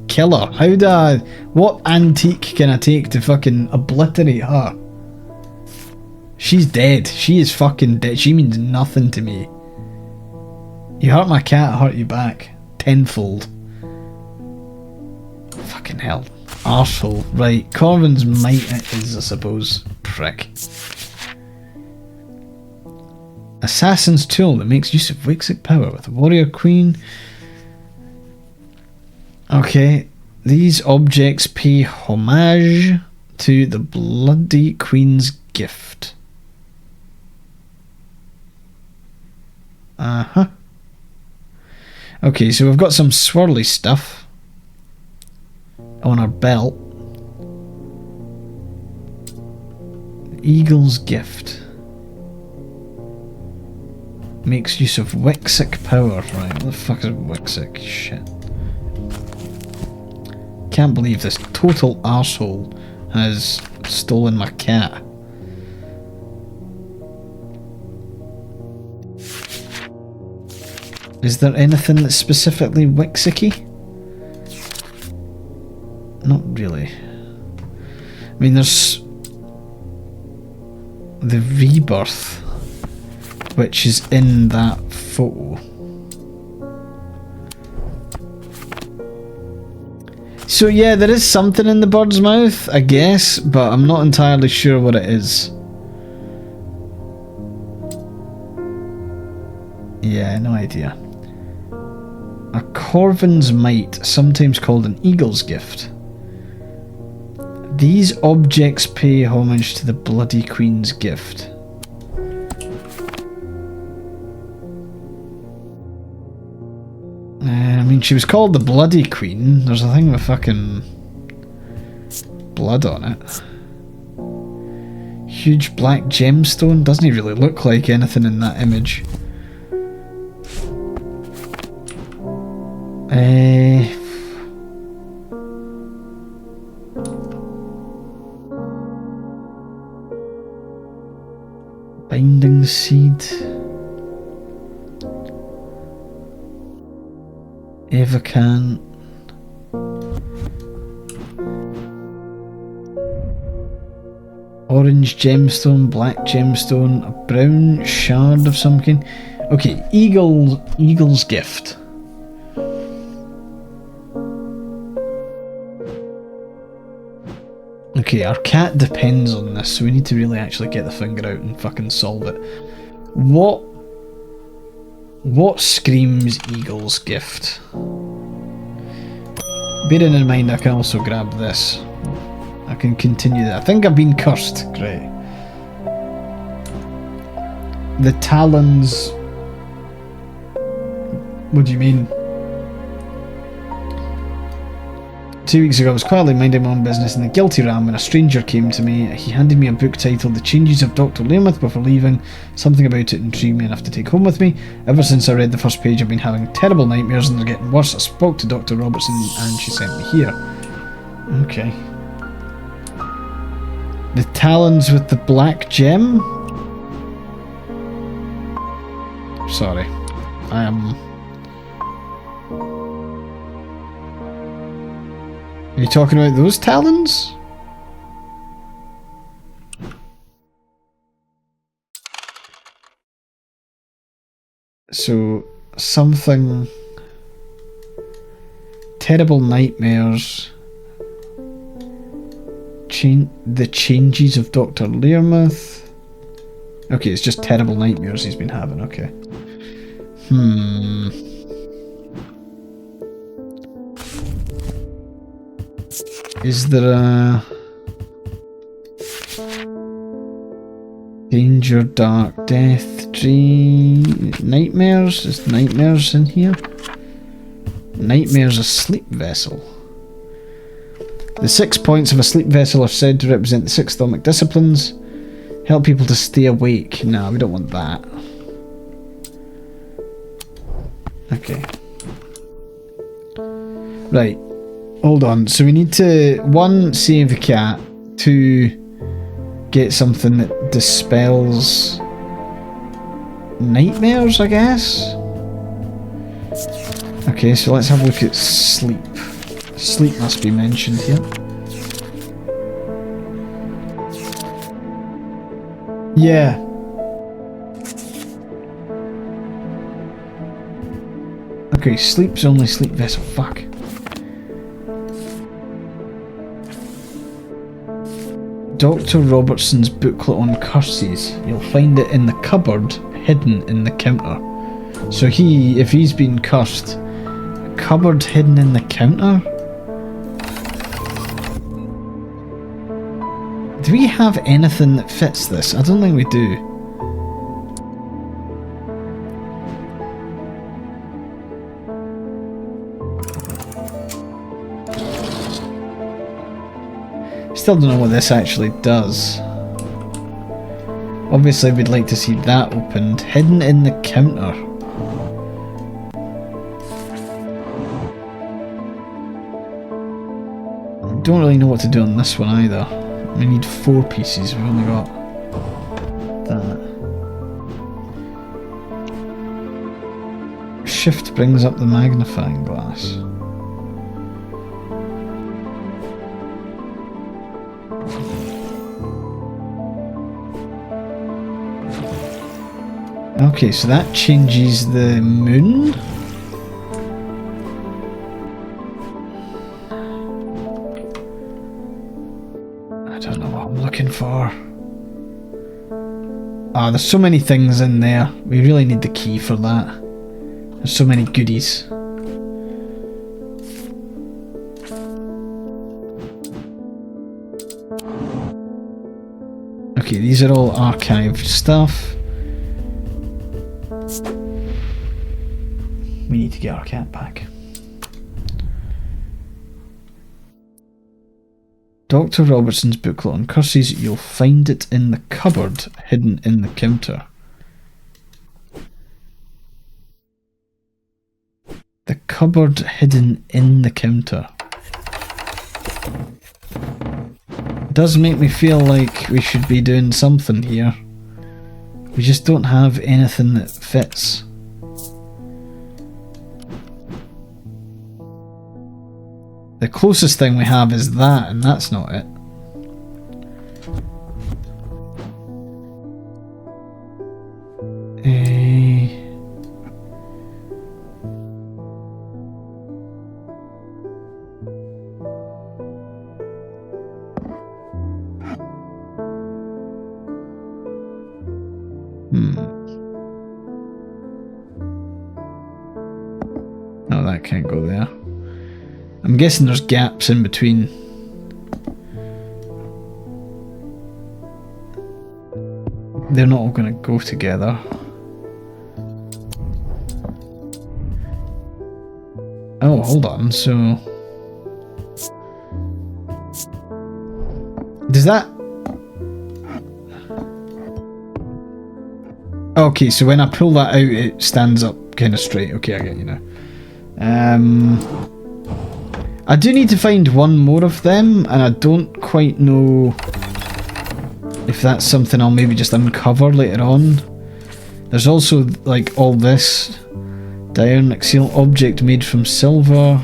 kill her. How do I... What antique can I take to fucking obliterate her? She's dead. She is fucking dead. She means nothing to me. You hurt my cat, I hurt you back. Tenfold. Fucking hell. Arsehole. Right, Corvin's Might it is, I suppose. Prick. Assassin's Tool that makes use of Wixic power with Warrior Queen. Okay, these objects pay homage to the Bloody Queen's gift. Uh-huh. Okay, so we've got some swirly stuff on our belt. Eagle's gift. Makes use of Wixic power. Right, what the fuck is Wixic? Shit. Can't believe this total arsehole has stolen my cat. Is there anything that's specifically Wixic-y? Not really. I mean, there's the rebirth, which is in that photo. So yeah, there is something in the bird's mouth, I guess, but I'm not entirely sure what it is. Yeah, no idea. A Corvin's Might, sometimes called an Eagle's Gift. These objects pay homage to the Bloody Queen's gift. I mean, she was called the Bloody Queen. There's a thing with fucking blood on it. Huge black gemstone. Doesn't he really look like anything in that image? Binding seed. Evocan. Orange gemstone, black gemstone, a brown shard of some kind. Okay, Eagle's gift. Okay, our cat depends on this, so we need to really actually get the finger out and fucking solve it. What screams Eagle's gift? Bearing in mind I can also grab this. I can continue that. I think I've been cursed. Great. The talons... What do you mean? 2 weeks ago I was quietly minding my own business in the guilty ram when a stranger came to me. He handed me a book titled The Changes of Dr. Learmouth before leaving. Something about it intrigued me enough to take home with me. Ever since I read the first page I've been having terrible nightmares and they're getting worse. I spoke to Dr. Robertson and she sent me here. Okay. The talons with the black gem? Sorry. I am... Are you talking about those talons? So, something... Terrible nightmares... The changes of Dr. Learmouth... Okay, it's just terrible nightmares he's been having, okay. Is there a... Danger, dark, death, dream... Nightmares? Is nightmares in here? Nightmares a sleep vessel. The 6 points of a sleep vessel are said to represent the 6 stomach disciplines. Help people to stay awake. No, we don't want that. Okay. Right. Hold on. So we need to, 1, save the cat. 2, get something that dispels nightmares, I guess? Okay, so let's have a look at sleep. Sleep must be mentioned here. Yeah. Okay, sleep's only sleep vessel. Fuck. Dr. Robertson's booklet on curses. You'll find it in the cupboard, hidden in the counter. So if he's been cursed, cupboard hidden in the counter? Do we have anything that fits this? I don't think we do. Still don't know what this actually does. Obviously we'd like to see that opened. Hidden in the counter. I don't really know what to do on this one either. We need 4 pieces, we've only got that. Shift brings up the magnifying glass. Okay, so that changes the moon. I don't know what I'm looking for. Ah, there's so many things in there. We really need the key for that. There's so many goodies. Okay, these are all archived stuff. We need to get our cat back. Dr. Robertson's booklet on curses, you'll find it in the cupboard, hidden in the counter. The cupboard hidden in the counter. It does make me feel like we should be doing something here. We just don't have anything that fits. The closest thing we have is that, and that's not it. can't go there. I'm guessing there's gaps in between. They're not all going to go together. Oh, hold on, so... Does that... Okay, so when I pull that out, it stands up kind of straight. Okay, I get you now. I do need to find one more of them, and I don't quite know if that's something I'll maybe just uncover later on. There's also, like, all this. Diurnal seal object made from silver.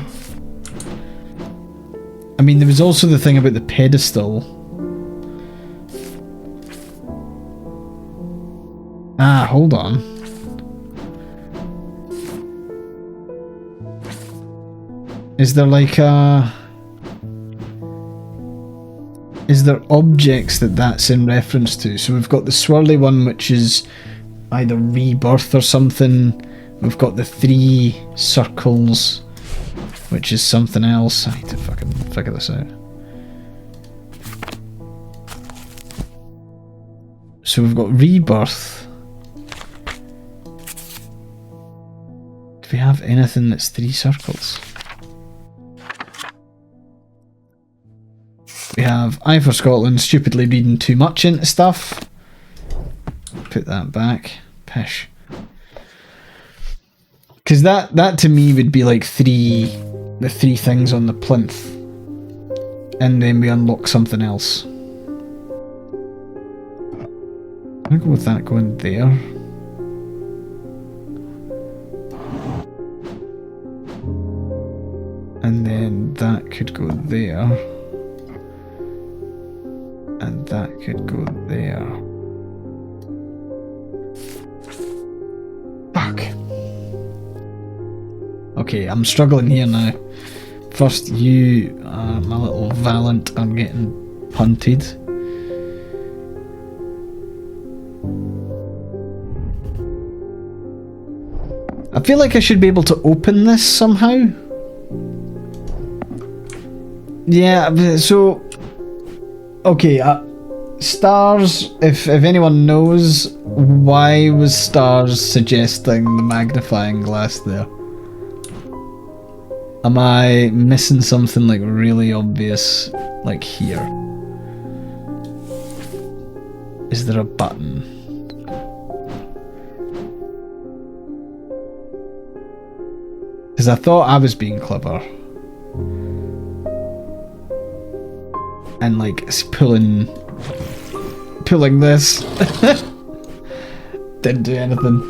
I mean, there was also the thing about the pedestal. Ah, hold on. Is there like a... Is there objects that's in reference to? So we've got the swirly one, which is either rebirth or something. We've got the 3 circles, which is something else. I need to fucking figure this out. So we've got rebirth. Do we have anything that's 3 circles? We have AyeforScotland stupidly reading too much into stuff. Put that back. Pish. Because that to me would be like the 3 things on the plinth. And then we unlock something else. I'm gonna go with that going there. And then that could go there. And that could go there. Fuck. Okay, I'm struggling here now. First, you, my little Valent, are getting punted. I feel like I should be able to open this somehow. Yeah, so... Okay, stars, if anyone knows, why was stars suggesting the magnifying glass there? Am I missing something like really obvious, like here? Is there a button? Because I thought I was being clever. And like pulling this. Didn't do anything.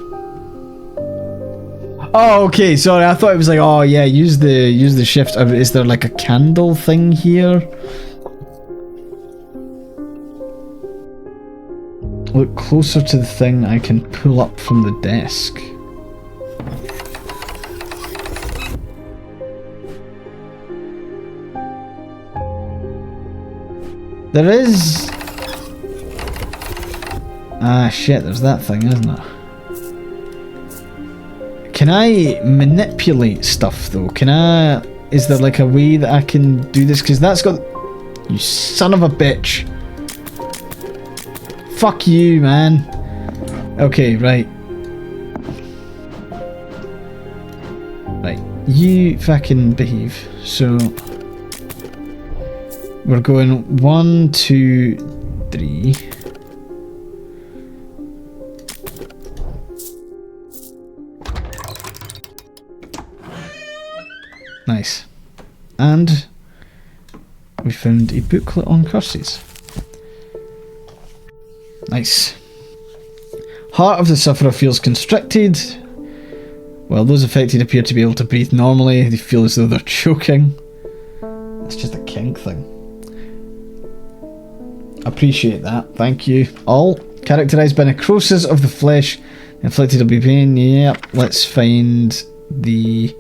Oh, okay, sorry, I thought it was like, oh yeah, use the shift. Is there like a candle thing here? Look closer to the thing I can pull up from the desk. There is... Ah shit, there's that thing, isn't it? Can I manipulate stuff though? Can I... Is there like a way that I can do this? Because that's got... You son of a bitch. Fuck you, man. Okay, right. Right. You fucking behave. So... We're going 1, 2, 3. Nice. And we found a booklet on curses. Nice. Heart of the sufferer feels constricted. While those affected appear to be able to breathe normally, they feel as though they're choking. That's just a kink thing. Appreciate that, thank you. All characterized by necrosis of the flesh, inflicted will be pain. Yep, let's find the...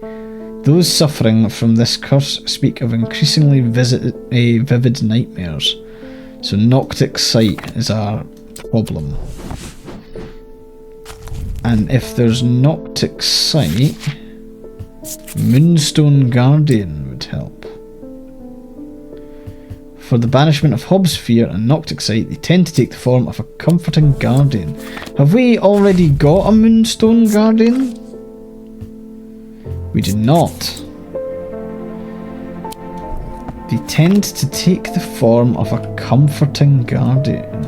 Those suffering from this curse speak of increasingly vivid nightmares. So noctic sight is our problem. And if there's noctic sight... Moonstone Guardian would help. For the banishment of Hobbs' fear and Noctic sight, they tend to take the form of a comforting guardian. Have we already got a Moonstone Guardian? We do not. They tend to take the form of a comforting guardian.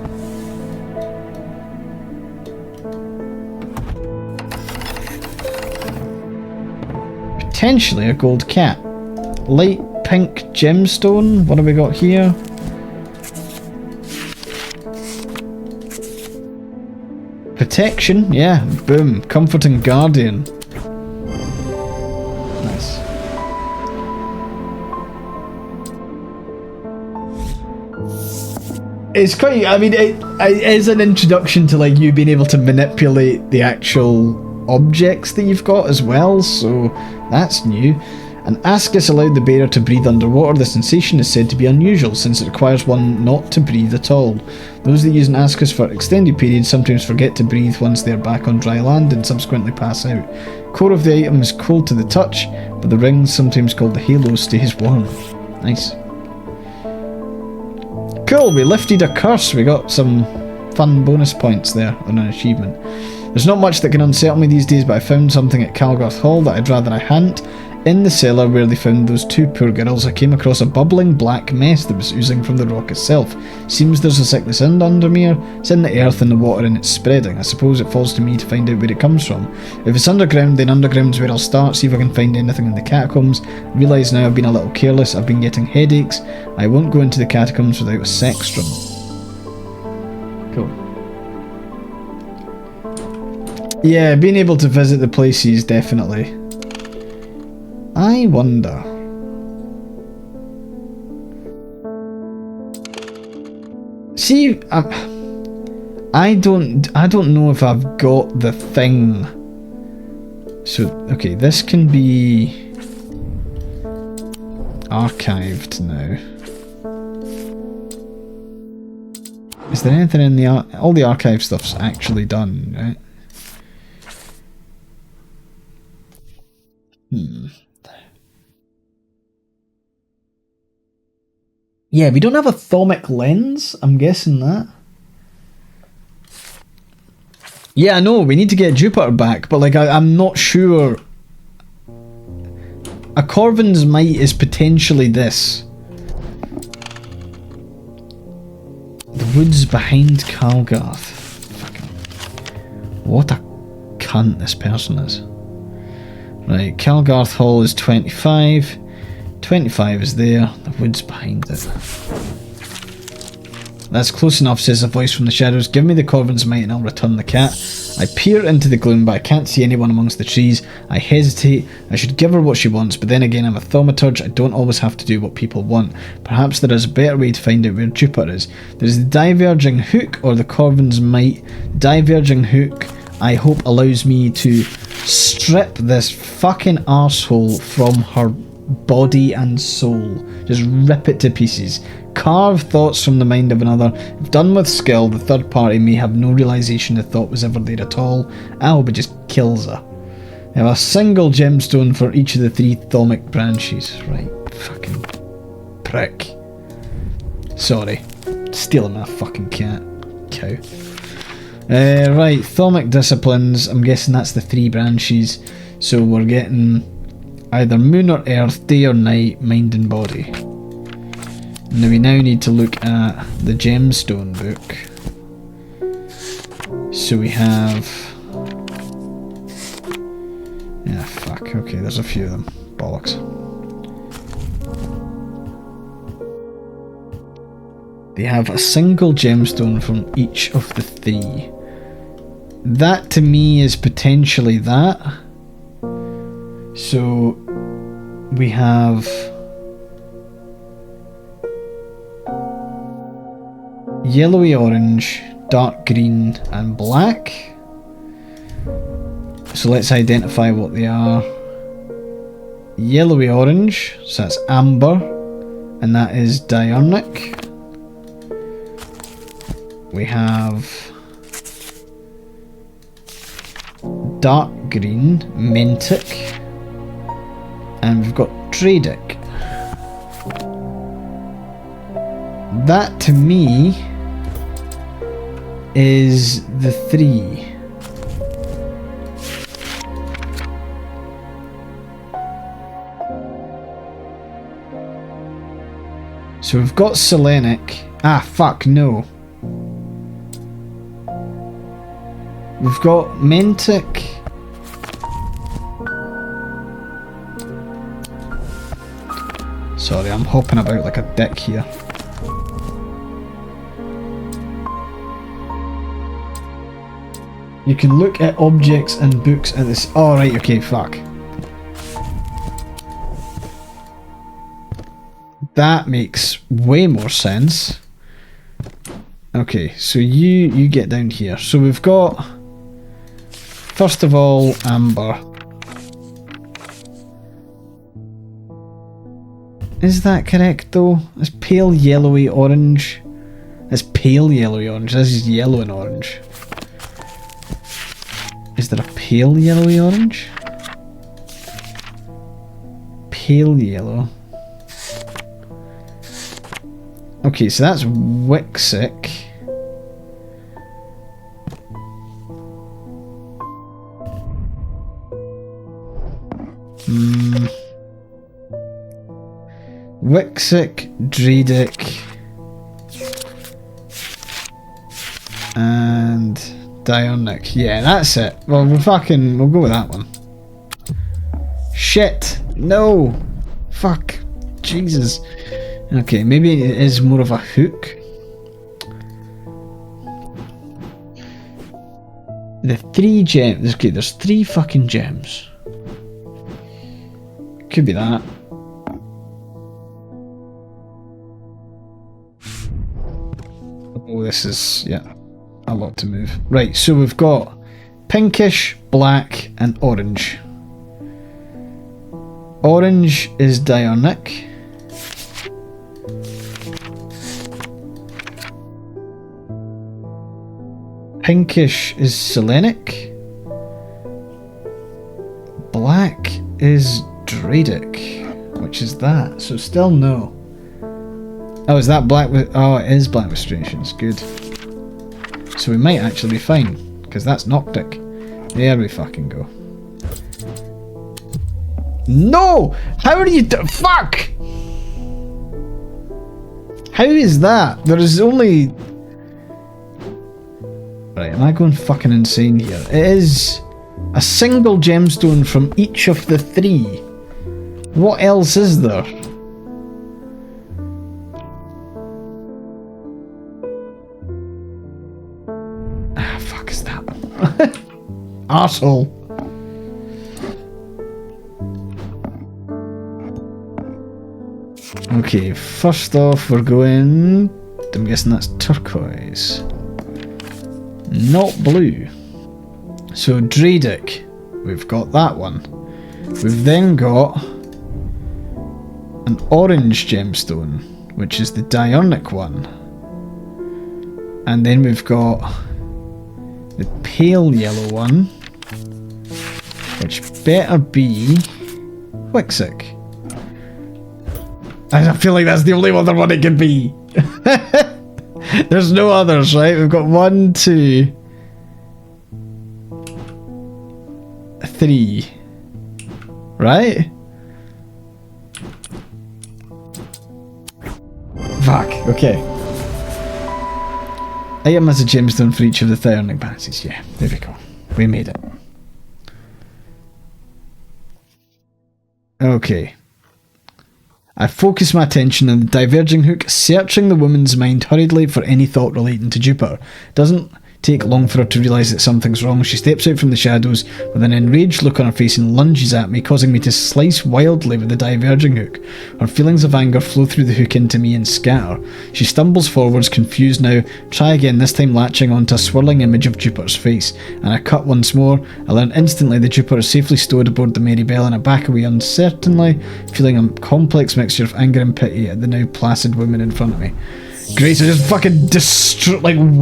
Potentially a gold cat. Light pink gemstone. What have we got here? Protection. Yeah, boom. Comforting guardian. Nice. It's quite, I mean, it is an introduction to like you being able to manipulate the actual objects that you've got as well, so that's new. An ascus allowed the bearer to breathe underwater. The sensation is said to be unusual since it requires one not to breathe at all. Those that use an ascus for extended periods sometimes forget to breathe once they are back on dry land and subsequently pass out. Core of the item is cold to the touch, but the ring, sometimes called the halo, stays warm. Nice. Cool, we lifted a curse. We got some fun bonus points there on an achievement. There's not much that can unsettle me these days, but I found something at Calgarth Hall that I'd rather I hadn't. In the cellar where they found those two poor girls, I came across a bubbling black mess that was oozing from the rock itself. Seems there's a sickness under me, it's in the earth and the water and it's spreading. I suppose it falls to me to find out where it comes from. If it's underground, then underground's where I'll start, see if I can find anything in the catacombs. Realise now I've been a little careless, I've been getting headaches. I won't go into the catacombs without a sextrum. Cool. Yeah, being able to visit the places, definitely. I wonder. See, I don't know if I've got the thing. So, okay, this can be archived now. Is there anything in the all the archive stuff's actually done, right? Yeah, we don't have a thermic lens. I'm guessing that. Yeah, I know, we need to get Jupiter back, but like I'm not sure. A Corvin's Might is potentially this. The woods behind Calgarth. Fucking, what a cunt this person is. Right, Calgarth Hall is 25. 25 is there. The woods behind it. That's close enough, says a voice from the shadows. Give me the Corvin's Might and I'll return the cat. I peer into the gloom, but I can't see anyone amongst the trees. I hesitate. I should give her what she wants, but then again I'm a thaumaturge. I don't always have to do what people want. Perhaps there is a better way to find out where Jupiter is. There is the diverging hook or the Corvin's Might. Diverging hook, I hope, allows me to strip this fucking arsehole from her body and soul. Just rip it to pieces. Carve thoughts from the mind of another. If done with skill, the third party may have no realisation the thought was ever there at all. I hope it just kills her. I have a single gemstone for each of the 3 thalmic branches. Right, fucking prick. Sorry. Stealing my fucking cat. Cow. Right, thalmic disciplines. I'm guessing that's the 3 branches. So we're getting either moon or earth, day or night, mind and body. Now we need to look at the gemstone book. So we have... yeah, fuck, okay, there's a few of them. Bollocks. They have a single gemstone from each of the 3. That to me is potentially that. So we have yellowy orange, dark green and black. So let's identify what they are. Yellowy orange, so that's amber, and that is diurnic. We have dark green, mantic. And we've got Dradic. That to me is the 3. So we've got Selenic. Ah, fuck, no. We've got Mentic. Sorry, I'm hopping about like a dick here. You can look at objects and books at this. Oh, right, okay, fuck. That makes way more sense. Okay, so you get down here. So we've got, first of all, amber. Is that correct though? It's pale yellowy orange. It's pale yellowy orange. This is yellow and orange. Is there a pale yellowy orange? Pale yellow. Okay, so that's Wixic. Wixic, Dradic, and Dionic. Yeah, that's it. Well, we'll go with that one. Shit! No! Fuck. Jesus. Okay, maybe it is more of a hook. The 3 gems. Okay, there's 3 fucking gems. Could be that. Oh, this is, yeah, a lot to move. Right, so we've got pinkish, black, and orange. Orange is Dionic. Pinkish is Selenic. Black is Dradic. Which is that? So still no. Oh, is that black with... Oh, it is black with striations. Good. So we might actually be fine. Because that's Noctic. There we fucking go. No! How are you... Fuck! How is that? There is only... Right, am I going fucking insane here? It is a single gemstone from each of the 3. What else is there? Ah, fuck is that one? Arsehole. Okay, first off we're going... I'm guessing that's turquoise. Not blue. So Dradic, we've got that one. We've then got an orange gemstone, which is the Dionic one. And then we've got the pale yellow one, which better be Wixic. I feel like that's the only other one it could be. There's no others, right? We've got 1, 2, 3. Right? Fuck, okay. Item has a gemstone for each of the Dionic passes. Yeah, there we go. We made it. Okay. I focus my attention on the diverging hook, searching the woman's mind hurriedly for any thought relating to Jupiter. Doesn't take long for her to realise that something's wrong. She steps out from the shadows with an enraged look on her face and lunges at me, causing me to slice wildly with the diverging hook. Her feelings of anger flow through the hook into me and scatter. She stumbles forwards, confused now. Try again, this time latching onto a swirling image of Jupiter's face. And I cut once more. I learn instantly that Jupiter is safely stowed aboard the Mary Bell, and I back away uncertainly, feeling a complex mixture of anger and pity at the now placid woman in front of me. Grace just fucking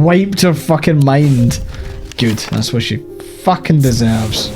wiped her fucking mind. Good, that's what she fucking deserves.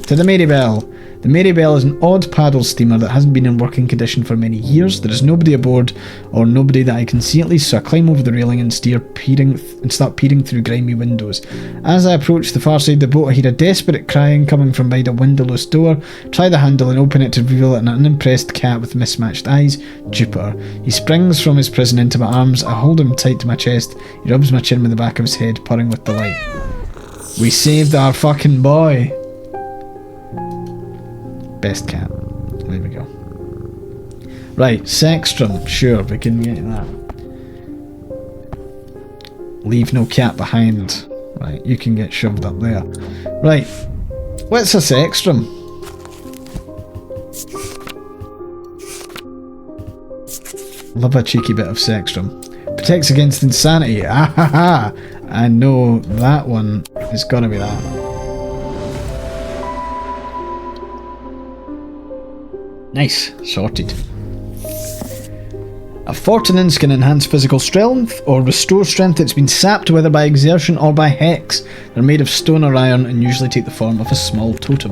To the Mary Bell. The Marybelle is an odd paddle steamer that hasn't been in working condition for many years. There is nobody aboard, or nobody that I can see at least, so I climb over the railing and start peering through grimy windows. As I approach the far side of the boat, I hear a desperate crying coming from behind a windowless door. Try the handle and open it to reveal an unimpressed cat with mismatched eyes, Jupiter. He springs from his prison into my arms. I hold him tight to my chest. He rubs my chin with the back of his head, purring with delight. We saved our fucking boy. Best cat. There we go. Right, Sextrum. Sure, we can get that. Leave no cat behind. Right, you can get shoved up there. Right, what's a Sextrum? Love a cheeky bit of Sextrum. Protects against insanity. Ah ha ha! I know that one is gonna be that. Nice, sorted. A Fortinance can enhance physical strength or restore strength that's been sapped whether by exertion or by hex. They're made of stone or iron and usually take the form of a small totem.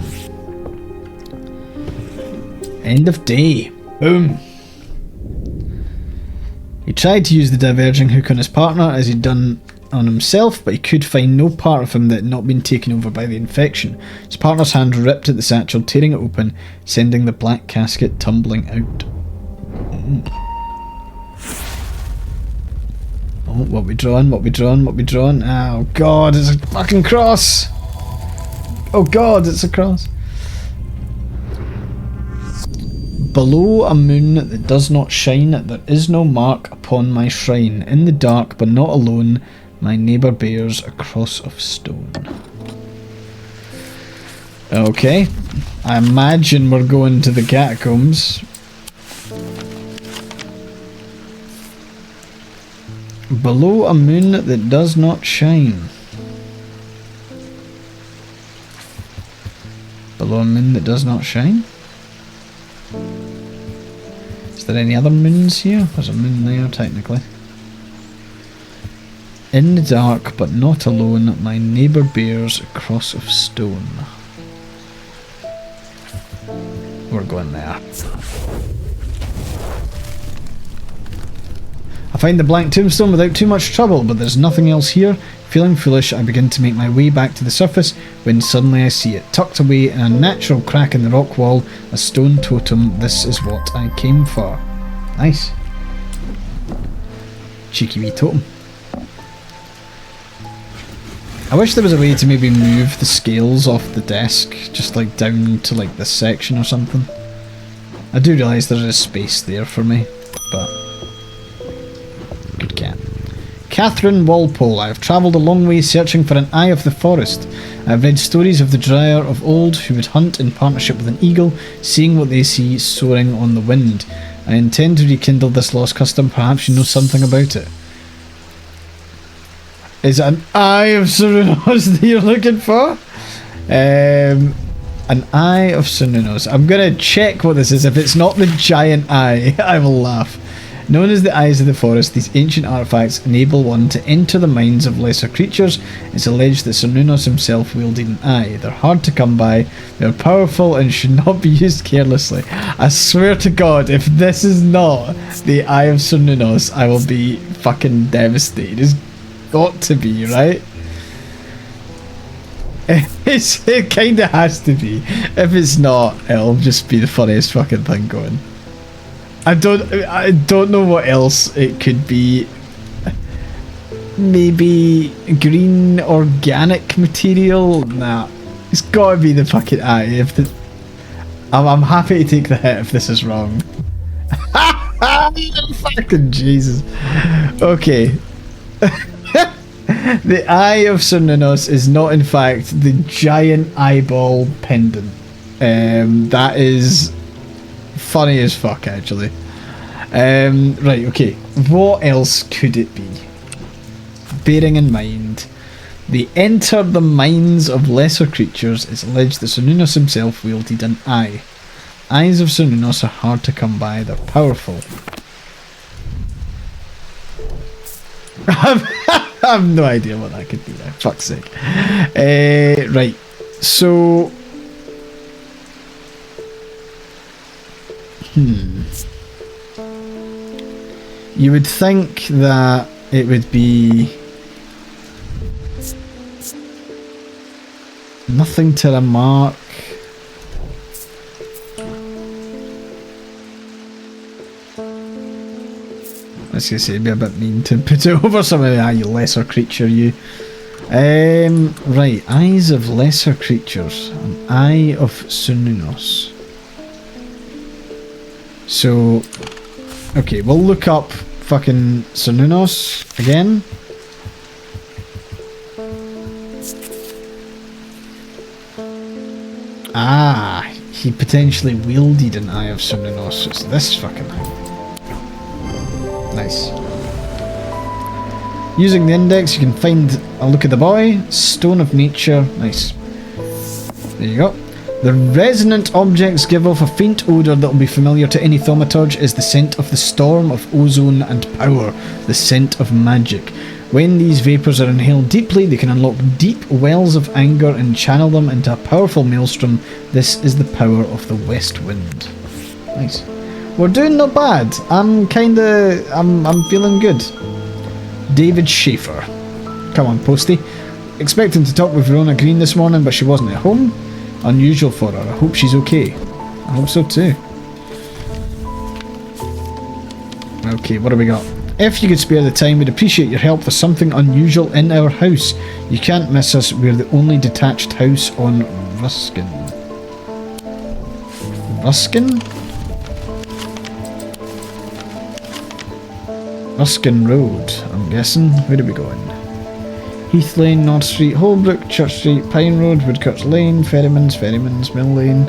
End of day. Boom. He tried to use the diverging hook on his partner as he'd done on himself, but he could find no part of him that had not been taken over by the infection. His partner's hand ripped at the satchel, tearing it open, sending the black casket tumbling out. Oh, what we drawn? Oh god, it's a fucking cross! Oh god, it's a cross! Below a moon that does not shine, there is no mark upon my shrine. In the dark, but not alone, my neighbour bears a cross of stone. Okay, I imagine we're going to the catacombs. Below a moon that does not shine. Below a moon that does not shine? Is there any other moons here? There's a moon there, technically. In the dark, but not alone, my neighbour bears a cross of stone. We're going there. I find the blank tombstone without too much trouble, but there's nothing else here. Feeling foolish, I begin to make my way back to the surface when suddenly I see it, tucked away in a natural crack in the rock wall, a stone totem. This is what I came for. Nice. Cheeky wee totem. I wish there was a way to maybe move the scales off the desk, just like down to like this section or something. I do realise there is space there for me, but good cat. Catherine Walpole. I have travelled a long way searching for an eye of the forest. I have read stories of the Dryer of old who would hunt in partnership with an eagle, seeing what they see soaring on the wind. I intend to rekindle this lost custom. Perhaps you know something about it. Is it an Eye of Cernunnos that you're looking for? An Eye of Cernunnos. I'm going to check what this is. If it's not the giant eye, I will laugh. Known as the Eyes of the Forest, these ancient artifacts enable one to enter the minds of lesser creatures. It's alleged that Cernunnos himself wielded an eye. They're hard to come by, they're powerful and should not be used carelessly. I swear to God, if this is not the Eye of Cernunnos, I will be fucking devastated. It's got to be, right? It kinda has to be. If it's not, it'll just be the funniest fucking thing going. I don't know what else it could be. Maybe green organic material? Nah. It's gotta be the fucking eye. If the I'm happy to take the hit if this is wrong. Fucking Jesus. Okay. The Eye of Cernunnos is not in fact the giant eyeball pendant. That is funny as fuck, actually. Right, okay. What else could it be? Bearing in mind, they enter the minds of lesser creatures. It's alleged that Cernunnos himself wielded an eye. Eyes of Cernunnos are hard to come by. They're powerful. I have no idea what that could be there. Fuck's sake. Right. So You would think that it would be nothing to remark. I was going to say it'd be a bit mean to put it over some of you lesser creature, you. Right, eyes of lesser creatures. An eye of Sununos. So, okay, we'll look up fucking Sununos again. Ah, he potentially wielded an eye of Sununos, so it's this fucking thing. Nice. Using the index, you can find a look at the boy. Stone of nature. Nice. There you go. The resonant objects give off a faint odour that will be familiar to any thaumaturge is the scent of the storm of ozone and power, the scent of magic. When these vapours are inhaled deeply, they can unlock deep wells of anger and channel them into a powerful maelstrom. This is the power of the west wind. Nice. We're doing not bad. I'm feeling good. David Schaefer. Come on, Posty. Expecting to talk with Verona Green this morning, but she wasn't at home. Unusual for her. I hope she's okay. I hope so too. Okay, what do we got? If you could spare the time, we'd appreciate your help. There's something unusual in our house. You can't miss us. We're the only detached house on Ruskin. Ruskin? Ruskin Road, I'm guessing. Where are we going? Heath Lane, North Street, Holbrook, Church Street, Pine Road, Woodcuts Lane, Ferryman's, Mill Lane.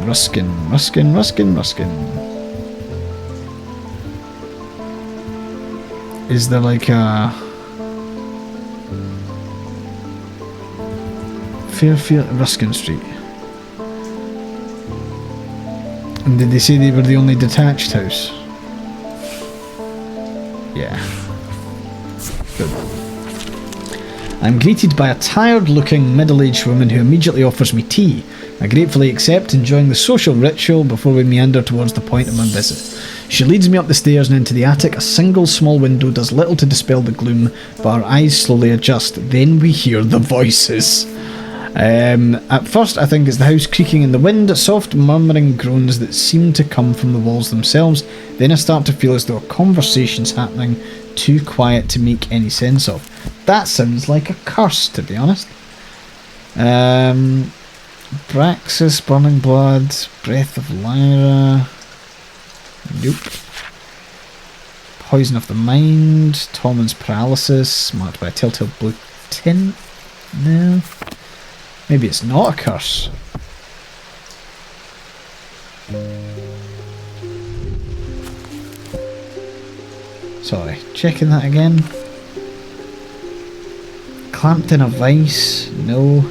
Ruskin. Is there like a Fairfield, Ruskin Street? And did they say they were the only detached house? Yeah. Good. I'm greeted by a tired-looking, middle-aged woman who immediately offers me tea. I gratefully accept, enjoying the social ritual before we meander towards the point of my visit. She leads me up the stairs and into the attic. A single small window does little to dispel the gloom, but our eyes slowly adjust. Then we hear the voices. At first I think it's the house creaking in the wind, soft murmuring groans that seem to come from the walls themselves. Then I start to feel as though a conversation's happening, too quiet to make any sense of. That sounds like a curse, to be honest. Braxis, Burning Blood, Breath of Lyra. Nope. Poison of the Mind, Tommen's Paralysis, marked by a telltale blue tint. No. Maybe it's not a curse. Sorry, checking that again. Clamped in a vice, no.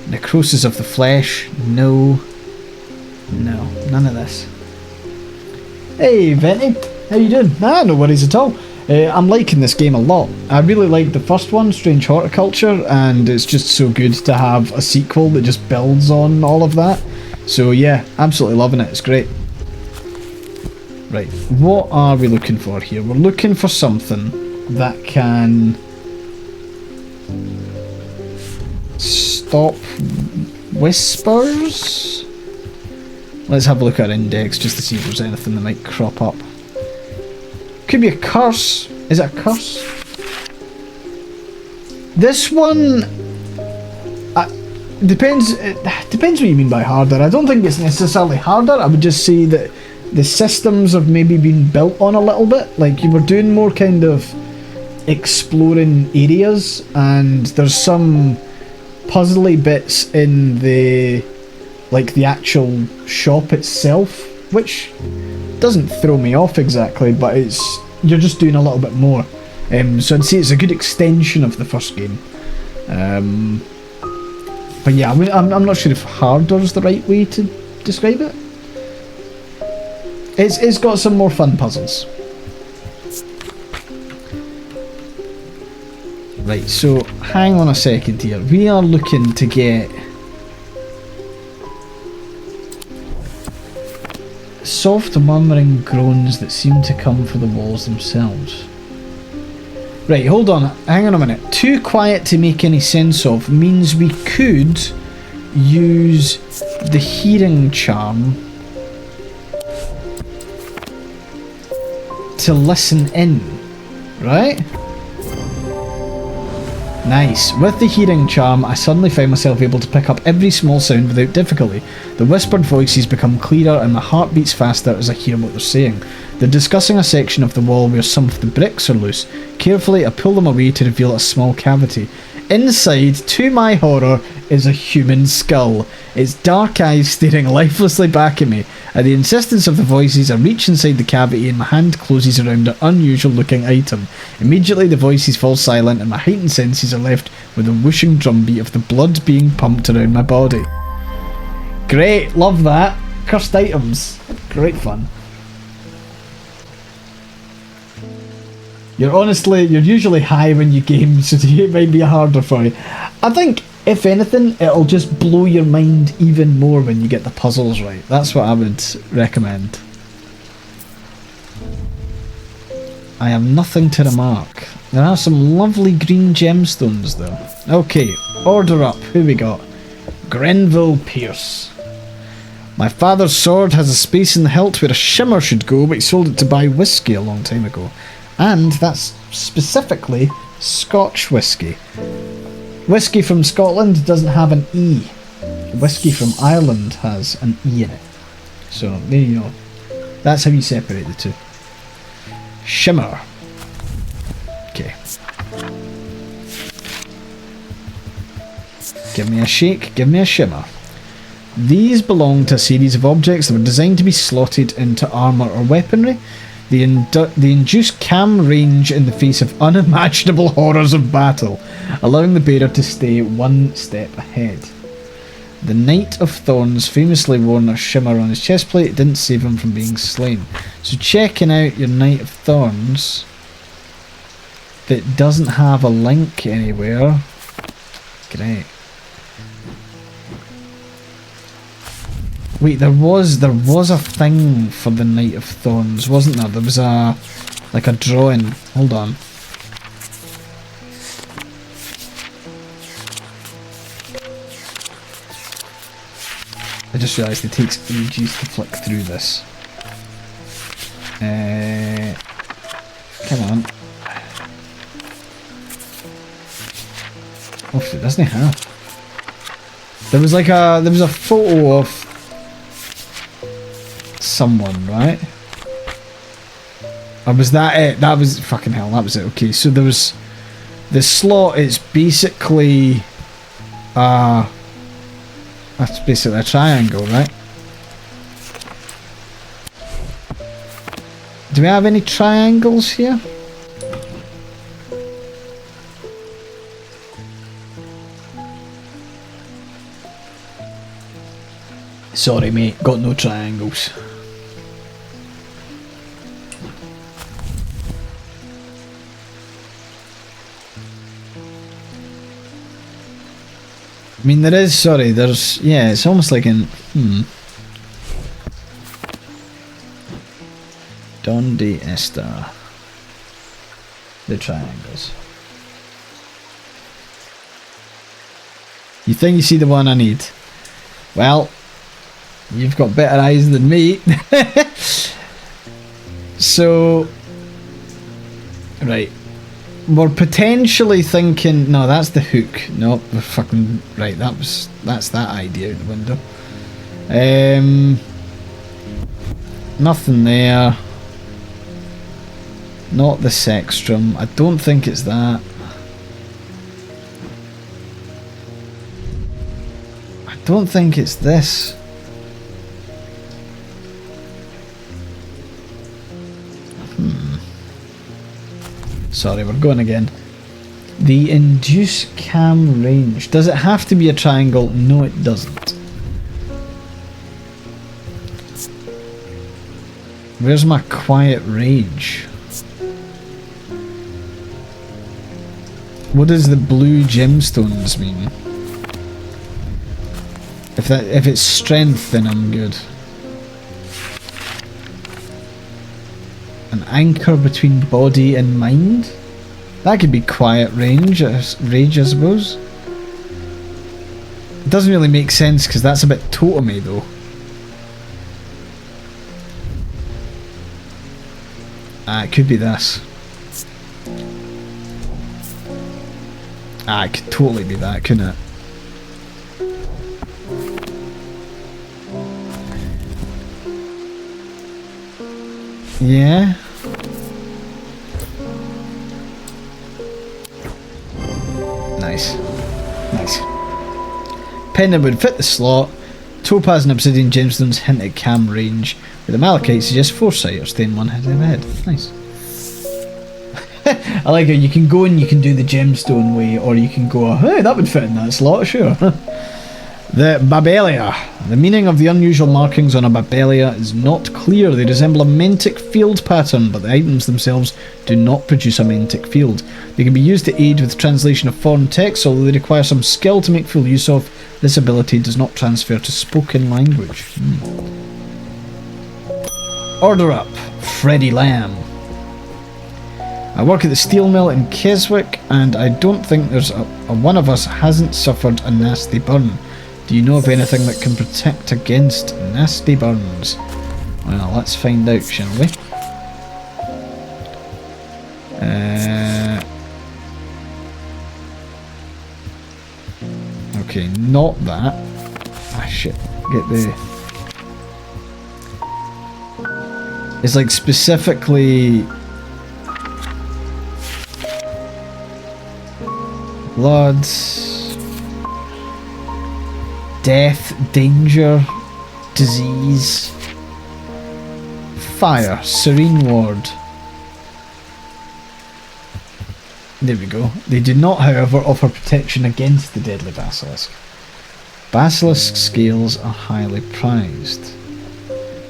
Necrosis of the flesh, no. No, none of this. Hey Venti, how you doing? Nah, no worries at all. I'm liking this game a lot. I really liked the first one, Strange Horticulture, and it's just so good to have a sequel that just builds on all of that. So yeah, absolutely loving it, it's great. Right, what are we looking for here? We're looking for something that can stop whispers? Let's have a look at our index just to see if there's anything that might crop up. Could be a curse. Is it a curse? This one depends. It depends what you mean by harder. I don't think it's necessarily harder. I would just say that the systems have maybe been built on a little bit. Like you were doing more kind of exploring areas, and there's some puzzly bits in the actual shop itself, which doesn't throw me off exactly, but you're just doing a little bit more. So I'd say it's a good extension of the first game. But yeah, I'm not sure if harder is the right way to describe it. It's got some more fun puzzles. Right, so hang on a second here. We are looking to get soft murmuring groans that seem to come from the walls themselves. Right, hold on, hang on a minute. Too quiet to make any sense of means we could use the hearing charm to listen in, right? Nice. With the hearing charm, I suddenly found myself able to pick up every small sound without difficulty. The whispered voices become clearer and my heart beats faster as I hear what they're saying. They're discussing a section of the wall where some of the bricks are loose. Carefully, I pull them away to reveal a small cavity. Inside, to my horror, is a human skull. Its dark eyes staring lifelessly back at me. At the insistence of the voices, I reach inside the cavity and my hand closes around an unusual looking item. Immediately the voices fall silent and my heightened senses are left with a whooshing drumbeat of the blood being pumped around my body. Great, love that. Cursed items. Great fun. You're usually high when you game, so it might be harder for you. I think, if anything, it'll just blow your mind even more when you get the puzzles right. That's what I would recommend. I have nothing to remark. There are some lovely green gemstones though. Okay, order up. Who we got? Grenville Pierce. My father's sword has a space in the hilt where a shimmer should go, but he sold it to buy whiskey a long time ago. And that's specifically Scotch whiskey. Whiskey from Scotland doesn't have an E. Whiskey from Ireland has an E in it. So, there you go. That's how you separate the two. Shimmer. Okay. Give me a shake, give me a shimmer. These belong to a series of objects that were designed to be slotted into armour or weaponry. They induce calm range in the face of unimaginable horrors of battle, allowing the bearer to stay one step ahead. The Knight of Thorns famously worn a shimmer on his chestplate. It didn't save him from being slain. So checking out your Knight of Thorns that doesn't have a link anywhere. Great. Wait, there was a thing for the Knight of Thorns, wasn't there? There was like a drawing. Hold on. I just realised it takes ages to flick through this. Come on. Oh, it doesn't have. There was a photo of someone, right? Or was that it? That was fucking hell. That was it. Okay, so there was the slot. It's basically that's basically a triangle, right? Do we have any triangles here? Sorry, mate. Got no triangles. I mean, there is, sorry, there's, yeah, it's almost like in, Donde está? The triangles. You think you see the one I need? Well, you've got better eyes than me. So, right. We're potentially thinking, no, that's the hook. No, we're fucking right. That's that idea out the window. Nothing there. Not the sextrum. I don't think it's that. I don't think it's this. Sorry, we're going again. The induce cam range. Does it have to be a triangle? No, it doesn't. Where's my quiet rage? What does the blue gemstones mean? If it's strength, then I'm good. An anchor between body and mind. That could be quiet rage, I suppose. It doesn't really make sense because that's a bit totemy though. It could be this. It could totally be that, couldn't it? Yeah. Nice. Nice. Pendant would fit the slot. Topaz and obsidian gemstones hint at cam range. With the malachite suggests foresight or staying one head ahead. Nice. I like it. You can go and you can do the gemstone way, or you can go, hey, that would fit in that slot, sure. The Babelia. The meaning of the unusual markings on a Babelia is not clear. They resemble a mantic field pattern, but the items themselves do not produce a mantic field. They can be used to aid with translation of foreign text, although they require some skill to make full use of. This ability does not transfer to spoken language. Order up, Freddie Lamb. I work at the steel mill in Keswick, and I don't think there's a one of us hasn't suffered a nasty burn. Do you know of anything that can protect against nasty burns? Well, let's find out, shall we? Okay, not that. Ah, shit. Get the... It's like specifically... Blood... Death, danger, disease... Fire, serene ward. There we go. They do not, however, offer protection against the deadly basilisk. Basilisk scales are highly prized.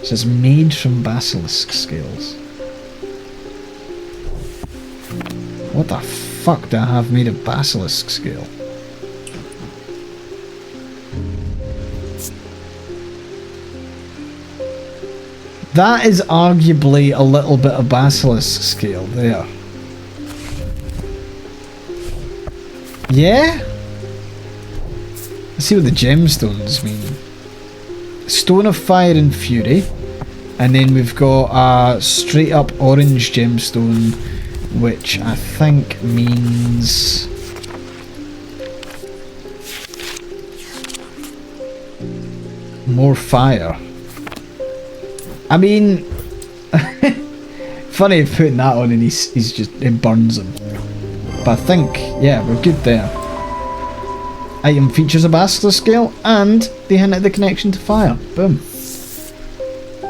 It says made from basilisk scales. What the fuck do I have made of basilisk scale? That is arguably a little bit of basilisk scale there. Yeah? Let's see what the gemstones mean. Stone of Fire and Fury. And then we've got a straight up orange gemstone, which I think means... more fire. I mean... funny putting that on and he's just... it burns him. But I think, yeah, we're good there. Item features a basilisk scale, and they hint at the connection to fire. Boom.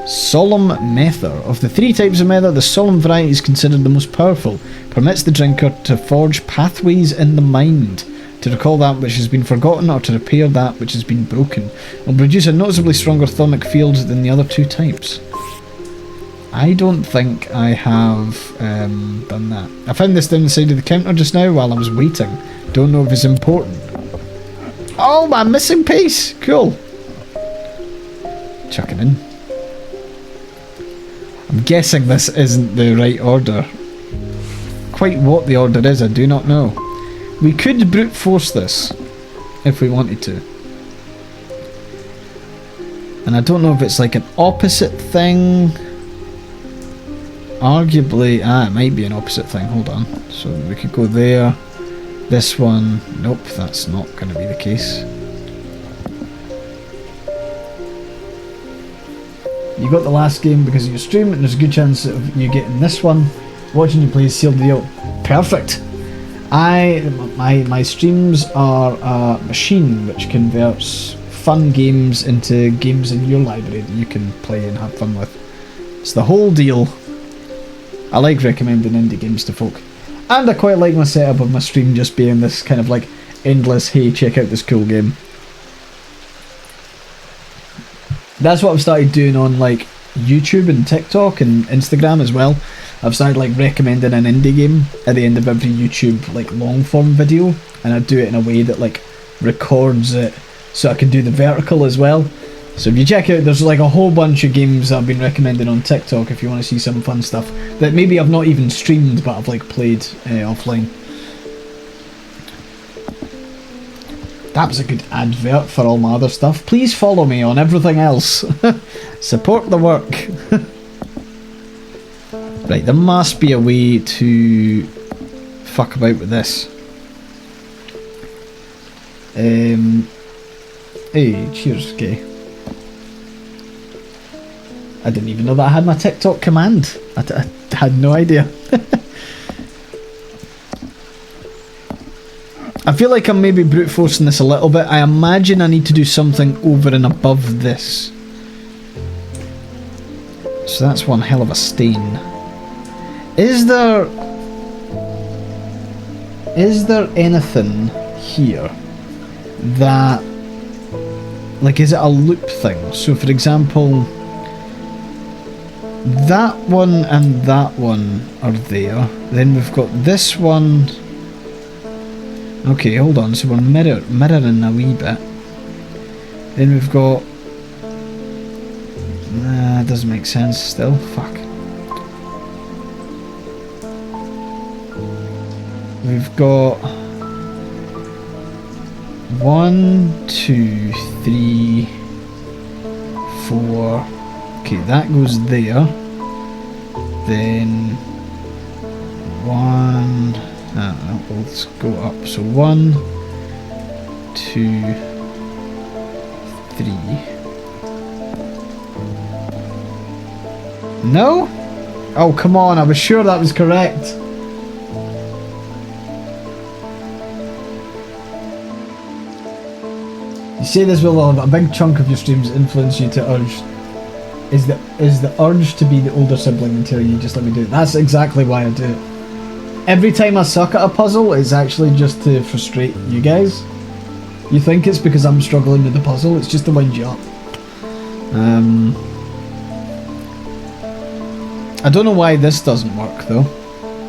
Solemn Mether. Of the three types of Mether, the Solemn variety is considered the most powerful. Permits the drinker to forge pathways in the mind, to recall that which has been forgotten or to repair that which has been broken. It will produce a noticeably stronger thonic field than the other two types. I don't think I have done that. I found this down the side of the counter just now while I was waiting. Don't know if it's important. Oh, my missing piece! Cool. Chuck it in. I'm guessing this isn't the right order. Quite what the order is, I do not know. We could brute force this if we wanted to. And I don't know if it's like an opposite thing. Arguably, it might be an opposite thing. Hold on. So we could go there. This one, nope, that's not going to be the case. You got the last game because of your stream, and there's a good chance of you getting this one. Watching you play is sealed the deal. Perfect. My streams are a machine which converts fun games into games in your library that you can play and have fun with. It's the whole deal. I like recommending indie games to folk. And I quite like my setup of my stream just being this kind of like endless, hey, check out this cool game. That's what I've started doing on like YouTube and TikTok and Instagram as well. I've started like recommending an indie game at the end of every YouTube like long form video, and I do it in a way that like records it so I can do the vertical as well. So if you check out, there's like a whole bunch of games that I've been recommending on TikTok if you want to see some fun stuff that maybe I've not even streamed but I've like played offline. That was a good advert for all my other stuff. Please follow me on everything else. Support the work. Right, there must be a way to fuck about with this. Hey, cheers, gay. I didn't even know that I had my TikTok command. I had no idea. I feel like I'm maybe brute forcing this a little bit. I imagine I need to do something over and above this. So that's one hell of a stain. Is there anything here that, like, is it a loop thing? So for example, that one and that one are there. Then we've got this one. Okay, hold on. So we're mirroring a wee bit. Then we've got. Nah, it doesn't make sense still. Fuck. We've got 1, 2, 3, 4. Okay, that goes there. Then 1. Let's go up. So 1, 2, 3. No? Oh, come on. I was sure that was correct. You say this will have a big chunk of your streams influence you to urge. Is the urge to be the older sibling until you just let me do it. That's exactly why I do it. Every time I suck at a puzzle, it's actually just to frustrate you guys. You think it's because I'm struggling with the puzzle, it's just to wind you up. I don't know why this doesn't work though.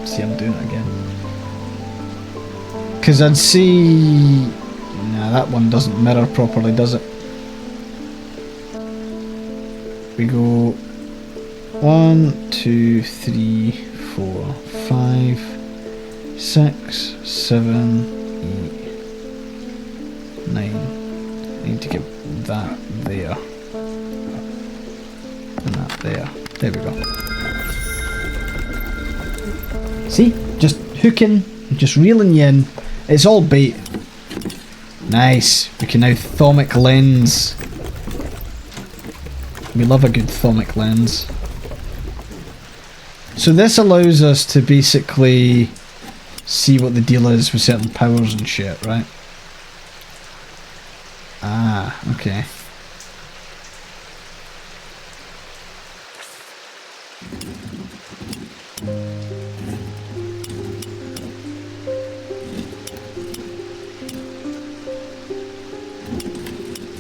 See, I'm doing it again. Because I'd see... Nah, that one doesn't mirror properly, does it? We go 1, 2, 3, 4, 5, 6, 7, 8, 9. I need to get that there. And that there. There we go. See? Just hooking, just reeling you in. It's all bait. Nice. We can now thermic lens. We love a good thermic lens. So this allows us to basically see what the deal is with certain powers and shit, right? Ah, okay.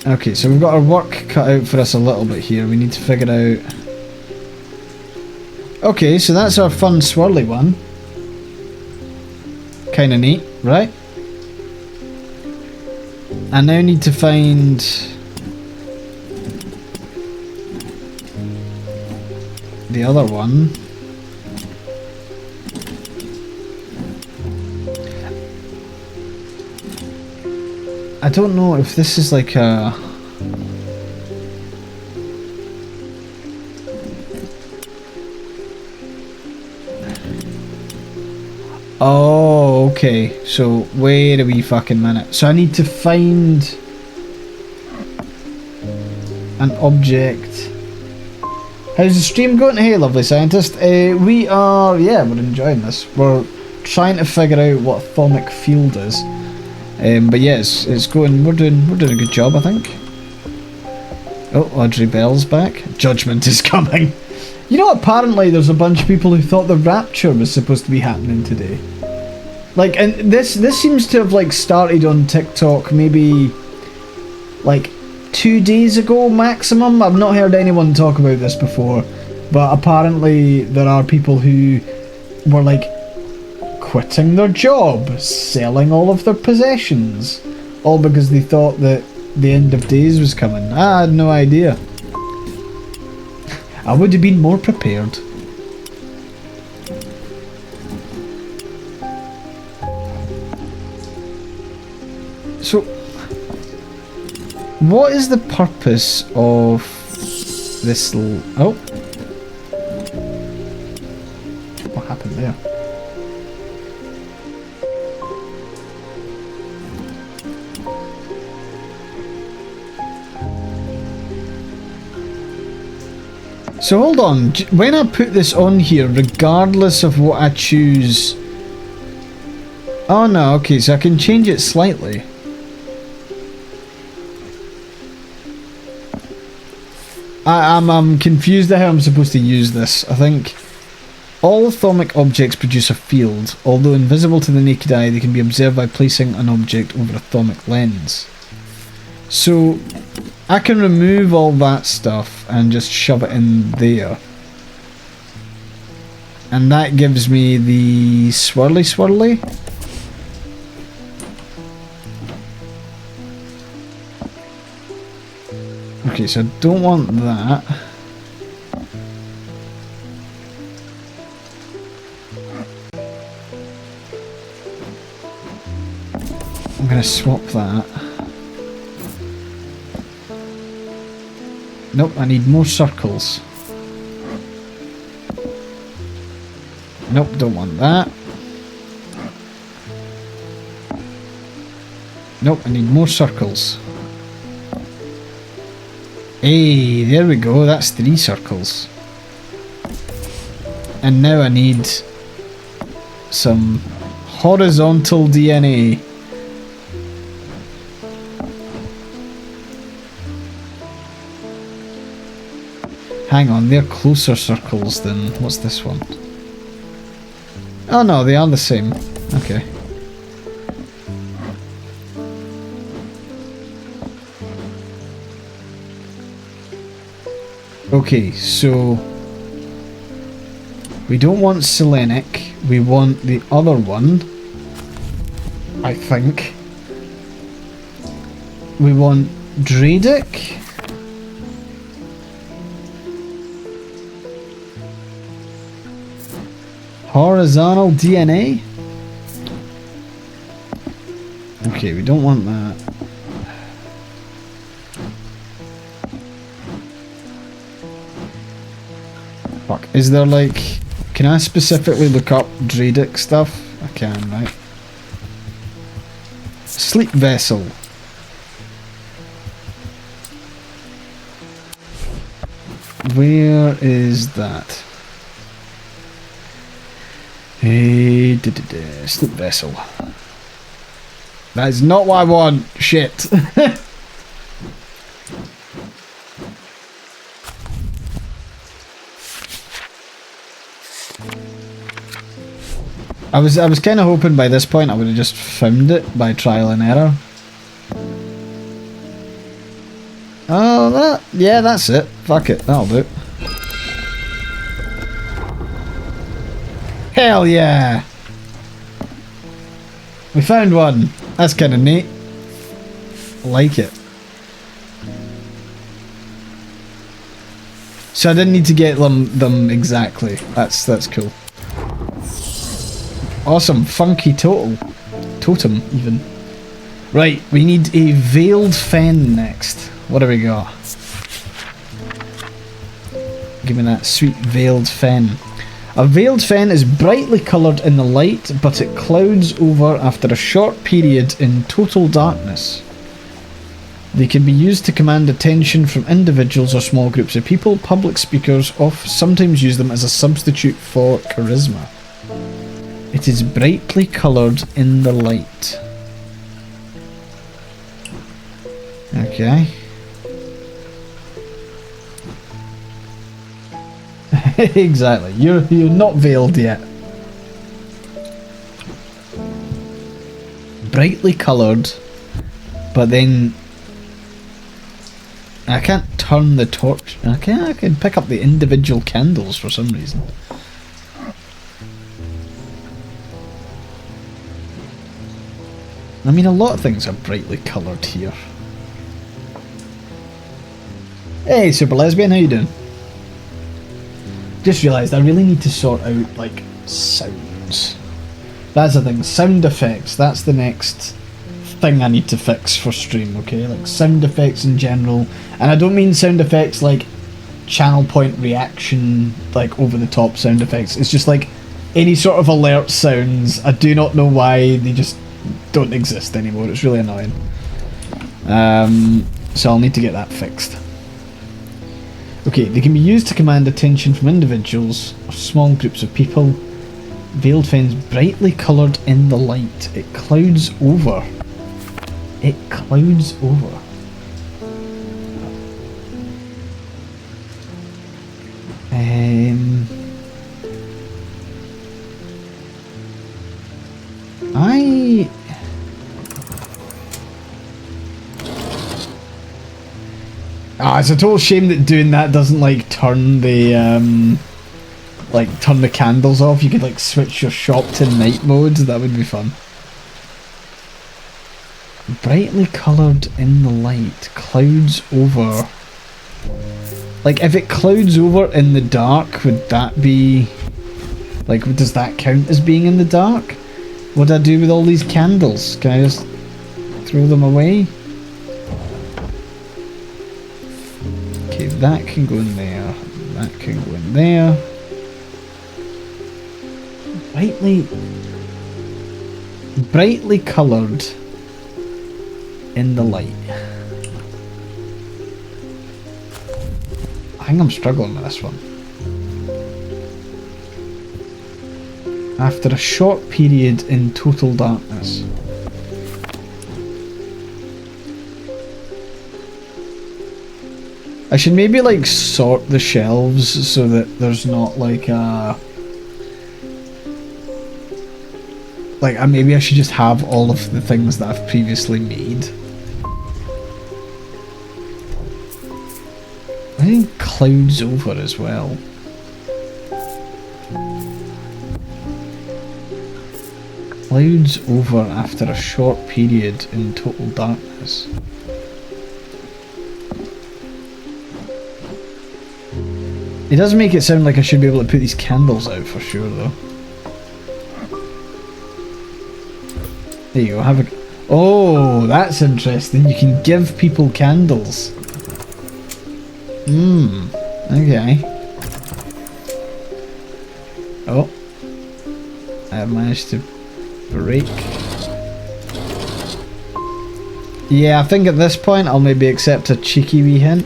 Okay, so we've got our work cut out for us a little bit here. We need to figure out... Okay, so that's our fun swirly one. Kinda neat, right? I now need to find... the other one. I don't know if this is like a... Oh, okay. So, wait a wee fucking minute. So I need to find an object. How's the stream going? Hey, lovely scientist. We are, yeah, we're enjoying this. We're trying to figure out what thermic field is. But yeah, it's going. We're doing a good job, I think. Oh, Audrey Bell's back. Judgment is coming. You know, apparently there's a bunch of people who thought the rapture was supposed to be happening today. Like, and this seems to have like started on TikTok maybe like 2 days ago maximum. I've not heard anyone talk about this before, but apparently there are people who were like quitting their job, selling all of their possessions, all because they thought that the end of days was coming. I had no idea. I would have been more prepared. So, what is the purpose of this oh. What happened there? So hold on, when I put this on here, regardless of what I choose... Oh no, okay, so I can change it slightly. I'm confused at how I'm supposed to use this. I think all thermic objects produce a field. Although invisible to the naked eye, they can be observed by placing an object over a thermic lens. So I can remove all that stuff and just shove it in there. And that gives me the swirly swirly. Okay, so I don't want that. I'm gonna swap that. Nope, I need more circles. Nope, don't want that. Nope, I need more circles. Hey, there we go, that's 3 circles. And now I need some horizontal DNA. Hang on, they're closer circles than... what's this one? Oh no, they are the same. Okay. Okay, so we don't want Selenic, we want the other one, I think. We want Dradic. Horizontal DNA. Okay, we don't want that. Fuck, is there like... can I specifically look up Dradic stuff? I can, right? Sleep Vessel. Where is that? Hey, Sleep Vessel. That is not what I want. Shit. I was kind of hoping by this point I would have just found it by trial and error. Oh, yeah, that's it. Fuck it, that'll do. Hell yeah! We found one. That's kind of neat. Like it. So I didn't need to get them exactly. That's cool. Awesome, funky totem even. Right, we need a veiled fen next. What do we got? Give me that sweet veiled fen. A veiled fen is brightly coloured in the light, but it clouds over after a short period in total darkness. They can be used to command attention from individuals or small groups of people. Public speakers sometimes use them as a substitute for charisma. It is brightly coloured in the light. Okay. Exactly. You're not veiled yet. Brightly coloured, but then I can't turn the torch. I can pick up the individual candles for some reason. I mean, a lot of things are brightly coloured here. Hey, Super Lesbian, how you doing? Just realised I really need to sort out, like, sounds. That's the thing, sound effects, that's the next thing I need to fix for stream, okay? Like, sound effects in general. And I don't mean sound effects like channel point reaction, like over-the-top sound effects. It's just like any sort of alert sounds. I do not know why, they just don't exist anymore. It's really annoying. So I'll need to get that fixed. Okay, they can be used to command attention from individuals or small groups of people. Veiled fence, brightly coloured in the light. It clouds over. It clouds over. It's a total shame that doing that doesn't like turn the turn the candles off. You could like switch your shop to night mode. That would be fun. Brightly coloured in the light, clouds over. Like if it clouds over in the dark, would that be like? Does that count as being in the dark? What do I do with all these candles? Can I just throw them away? Okay, that can go in there. That can go in there. Brightly coloured in the light. I think I'm struggling with this one. After a short period in total darkness. I should maybe like sort the shelves so that there's not like a... Like maybe I should just have all of the things that I've previously made. I think clouds over as well. Clouds over after a short period in total darkness. It does make it sound like I should be able to put these candles out for sure though. There you go, have a... Oh, that's interesting. You can give people candles. Okay. Oh. I managed to break. Yeah, I think at this point I'll maybe accept a cheeky wee hint.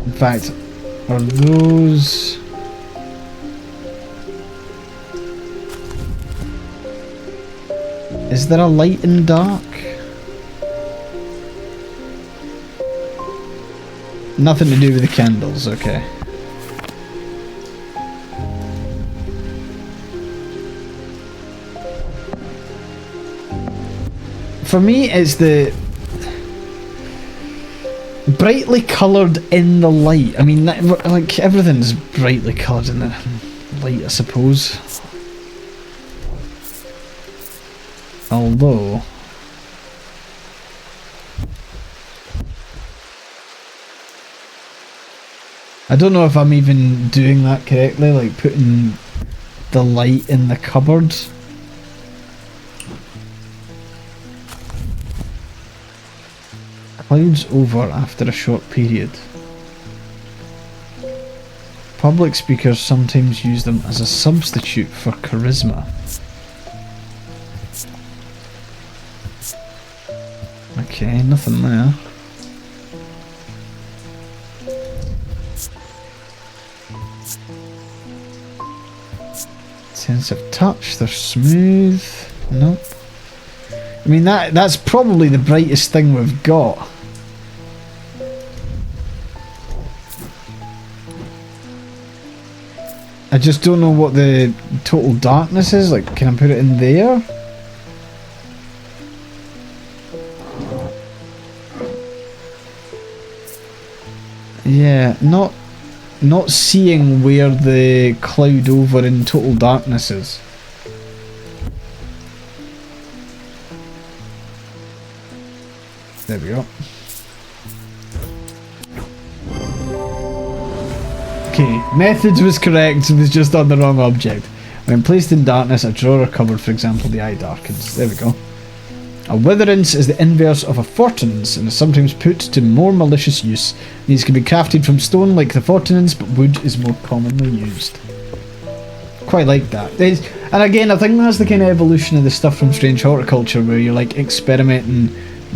In fact, are those... Is there a light and dark? Nothing to do with the candles, okay. For me, it's the brightly coloured in the light. I mean, that, like everything's brightly coloured in the light, I suppose. Although, I don't know if I'm even doing that correctly, like putting the light in the cupboard. Clouds over after a short period. Public speakers sometimes use them as a substitute for charisma. Okay, nothing there. Sense of touch, they're smooth. Nope. I mean, that's probably the brightest thing we've got. I just don't know what the total darkness is. Like, can I put it in there? Yeah, not seeing where the cloud over in total darkness is. There we go. Okay, methods was correct, it was just on the wrong object. When placed in darkness, a drawer or cupboard, for example, the eye darkens. There we go. A witherance is the inverse of a fortinance and is sometimes put to more malicious use. These can be crafted from stone like the fortinance, but wood is more commonly used. Quite like that. And again, I think that's the kind of evolution of the stuff from Strange Horticulture, where you're like experimenting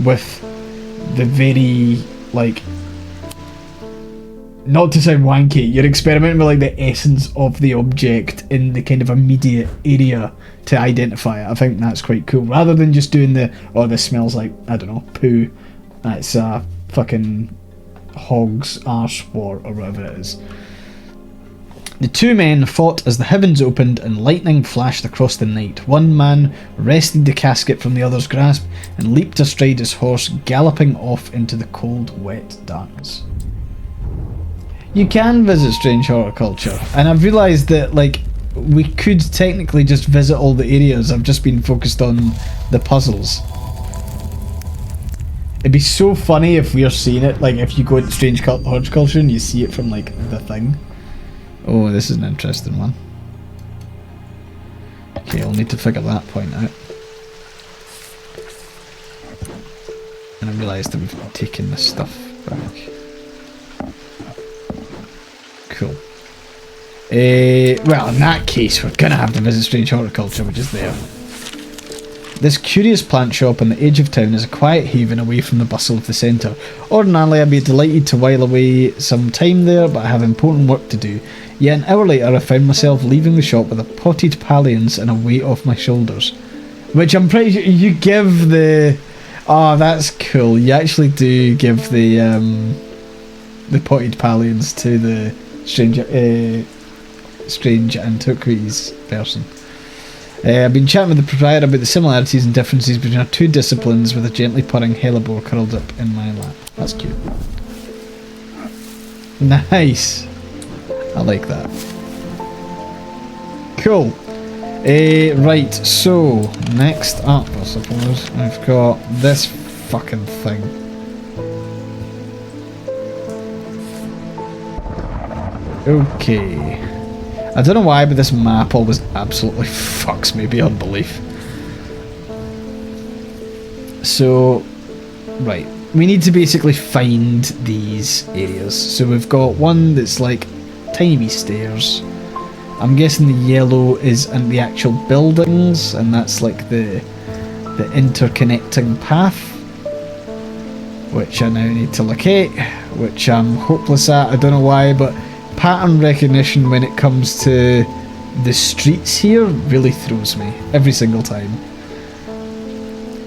with the very, like, not to sound wanky, you're experimenting with like the essence of the object in the kind of immediate area to identify it. I think that's quite cool, rather than just doing the, oh, this smells like, I don't know, poo, that's a fucking hog's arse war, or whatever it is. The two men fought as the heavens opened and lightning flashed across the night. One man wrested the casket from the other's grasp and leaped astride his horse, galloping off into the cold, wet darkness. You can visit Strange Horticulture, and I've realised that, like, we could technically just visit all the areas. I've just been focused on the puzzles. It'd be so funny if we are seeing it, like, if you go into Strange Horticulture and you see it from, like, the thing. Oh, this is an interesting one. Okay, I'll need to figure that point out. And I realised that we've taken this stuff back. Cool. Well, in that case, we're gonna have to visit Strange Horticulture, which is there. This curious plant shop on the edge of town is a quiet haven away from the bustle of the centre. Ordinarily, I'd be delighted to while away some time there, but I have important work to do. Yet an hour later, I found myself leaving the shop with a potted palliance and a weight off my shoulders. Which I'm pretty sure you give the... Oh, that's cool. You actually do give the potted palliance to the strange Antiquities person. I've been chatting with the proprietor about the similarities and differences between our two disciplines, with a gently purring hellebore curled up in my lap. That's cute. Nice. I like that. Cool. Right, so next up, I suppose, I've got this fucking thing. Okay. I don't know why, but this map always absolutely fucks me beyond belief. So, right. We need to basically find these areas. So we've got one that's like tiny wee stairs. I'm guessing the yellow is in the actual buildings, and that's like the interconnecting path, which I now need to locate, which I'm hopeless at. I don't know why, but pattern recognition when it comes to the streets here really throws me every single time.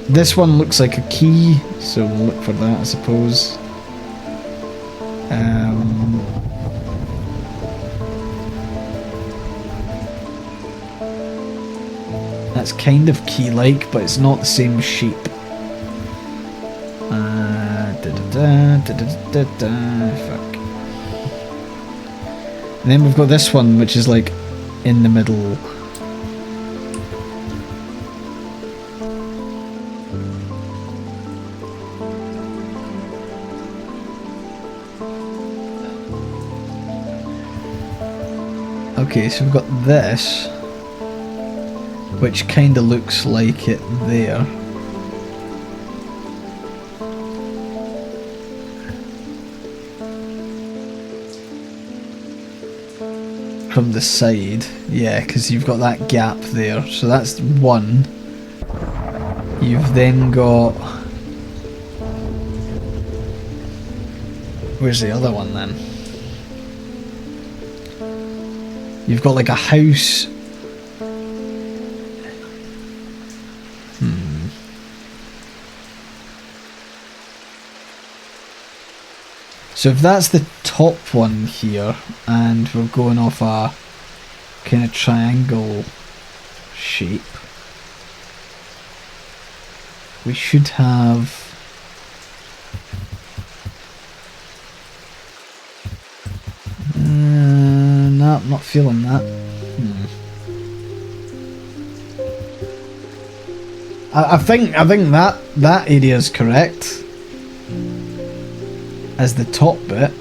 This one looks like a key, so we'll look for that, I suppose. That's kind of key-like, but it's not the same shape. Fuck. And then we've got this one, which is like in the middle. Okay, so we've got this, which kind of looks like it there. From the side, yeah, because you've got that gap there, so that's one. You've then got... Where's the other one then? You've got like a house. So if that's the top one here, and we're going off a kind of triangle shape, we should have... no, I'm not feeling that. I think that area is correct. as the top bit.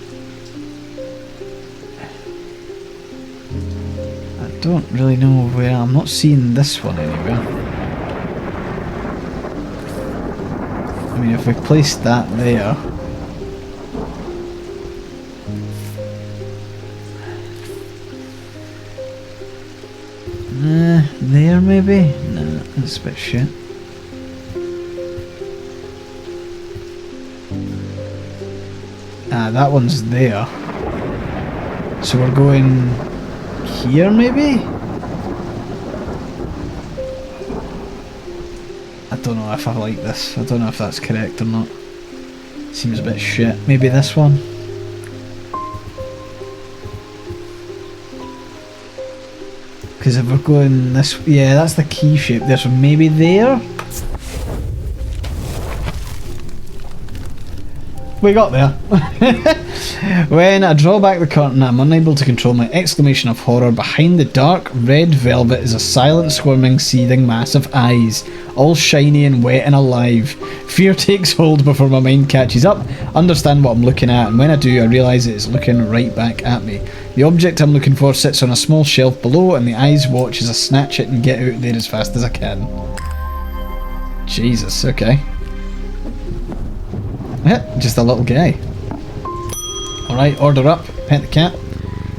I don't really know where. I'm not seeing this one anywhere. I mean, if we placed that there. There maybe? No, that's a bit shit. Ah, that one's there. So we're going here maybe? I don't know if I like this. I don't know if that's correct or not. Seems a bit shit. Maybe this one? Because if we're going this... Yeah, that's the key shape there, so maybe there? We got there. When I draw back the curtain, I'm unable to control my exclamation of horror. Behind the dark red velvet is a silent, squirming, seething mass of eyes, all shiny and wet and alive. Fear takes hold before my mind catches up, understand what I'm looking at, and when I do, I realise it is looking right back at me. The object I'm looking for sits on a small shelf below, and the eyes watch as I snatch it and get out there as fast as I can. Jesus, okay. Yeah, just a little guy. Alright, order up. Pet the cat.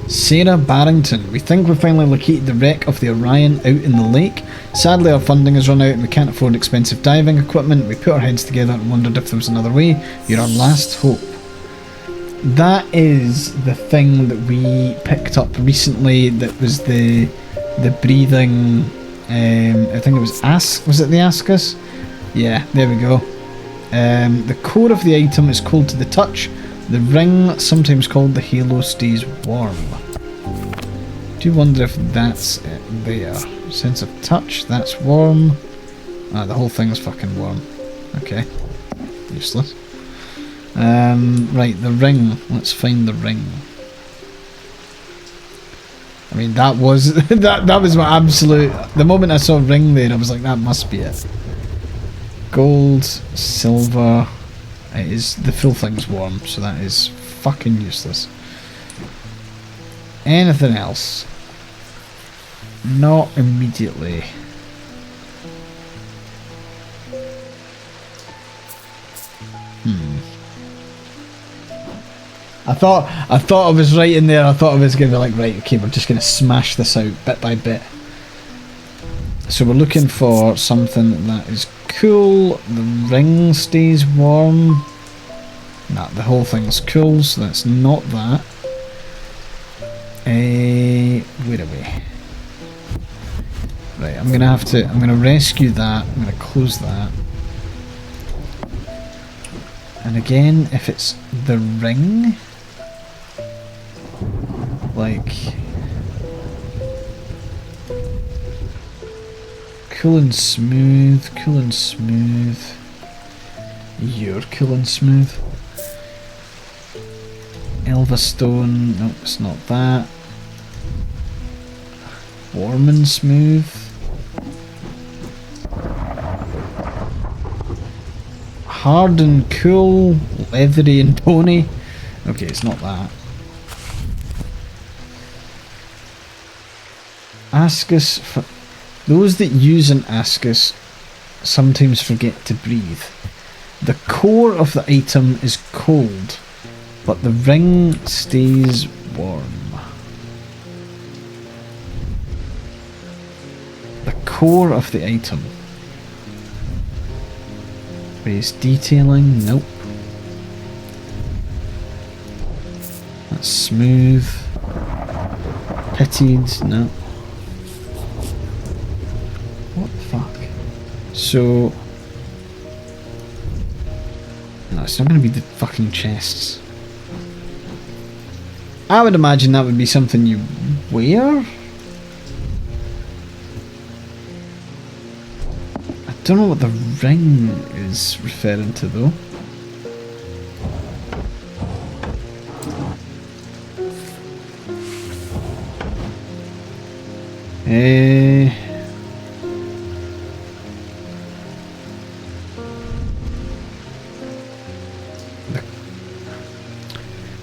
Sarah Barrington. We think we've finally located the wreck of the Orion out in the lake. Sadly, our funding has run out and we can't afford expensive diving equipment. We put our heads together and wondered if there was another way. You're our last hope. That is the thing that we picked up recently. That was the breathing. I think it was Was it the Ascus? Yeah, there we go. The core of the item is cold to the touch. The ring, sometimes called the halo, stays warm. Do you wonder if that's it there? Sense of touch, that's warm. Ah, the whole thing's fucking warm. Okay. Useless. Right, the ring. Let's find the ring. I mean, that was that was my absolute... The moment I saw ring there, I was like, that must be it. Gold, silver. It is, the full thing's warm, so that is fucking useless. Anything else? Not immediately. I thought I was right in there. I thought I was gonna be like, right, okay, we're just gonna smash this out bit by bit. So we're looking for something that is cool. The ring stays warm. Nah, the whole thing's cool, so that's not that. Where are we? Right, I'm gonna rescue that. I'm gonna close that. And again, if it's the ring, like, cool and smooth, cool and smooth. You're cool and smooth. Elvastone, nope, it's not that. Warm and smooth. Hard and cool, leathery and bony. Okay, it's not that. Ascus, for those that use an Ascus sometimes forget to breathe. The core of the item is cold, but the ring stays warm. The core of the item. Raise detailing, nope. That's smooth. Pitted, no. What the fuck? So... No, it's not going to be the fucking chests. I would imagine that would be something you wear? I don't know what the ring is referring to though.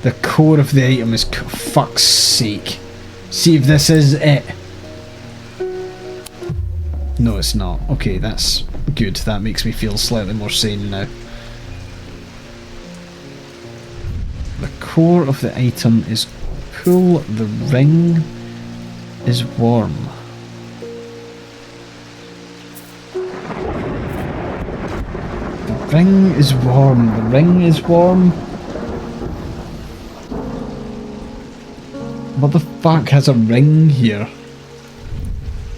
The core of the item is... fuck's sake. See if this is it. No, it's not. Okay, that's good. That makes me feel slightly more sane now. The core of the item is cool. The ring is warm. The ring is warm. The ring is warm. What the fuck has a ring here?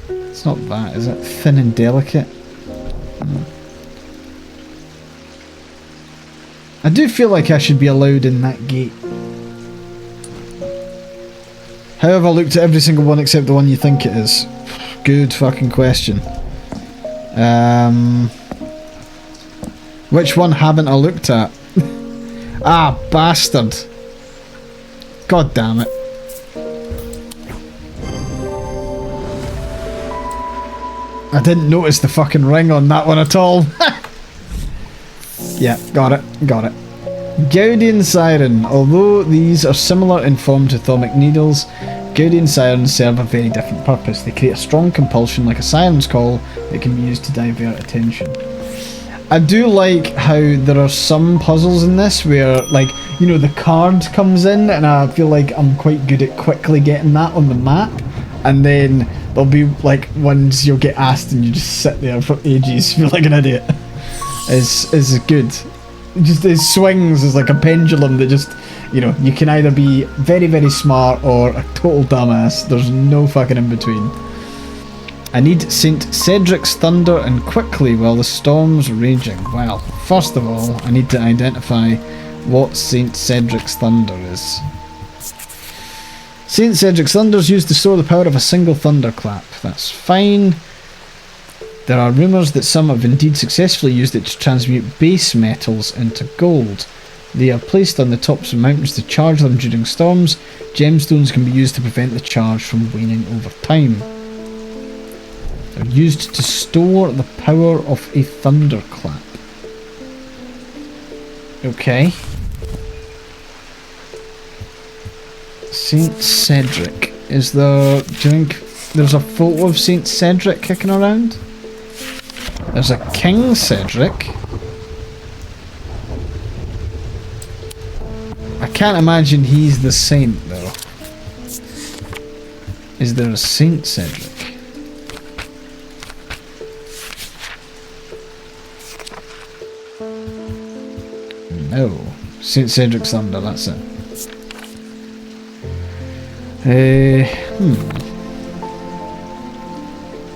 It's not that, is it? Thin and delicate. I do feel like I should be allowed in that gate. How have I looked at every single one except the one you think it is? Good fucking question. Which one haven't I looked at? Ah, bastard. God damn it. I didn't notice the fucking ring on that one at all. Yeah, got it. Gaudian Siren. Although these are similar in form to thermic needles, Gaudian Sirens serve a very different purpose. They create a strong compulsion like a siren's call that can be used to divert attention. I do like how there are some puzzles in this where, like, you know, the card comes in and I feel like I'm quite good at quickly getting that on the map, and then there'll be like ones you'll get asked and you just sit there for ages, feel like an idiot. Is good. Just it swings as like a pendulum that just, you know, you can either be very, very smart or a total dumbass. There's no fucking in between. I need St. Cedric's thunder and quickly while the storm's raging. Well, first of all, I need to identify what St. Cedric's thunder is. St. Cedric's thunder is used to store the power of a single thunderclap. That's fine. There are rumours that some have indeed successfully used it to transmute base metals into gold. They are placed on the tops of mountains to charge them during storms. Gemstones can be used to prevent the charge from waning over time. They're used to store the power of a thunderclap. Okay. St. Cedric. Is there... do you think there's a photo of St. Cedric kicking around? There's a King Cedric. I can't imagine he's the saint though. Is there a Saint Cedric? No. St. Cedric's Thunder, that's it.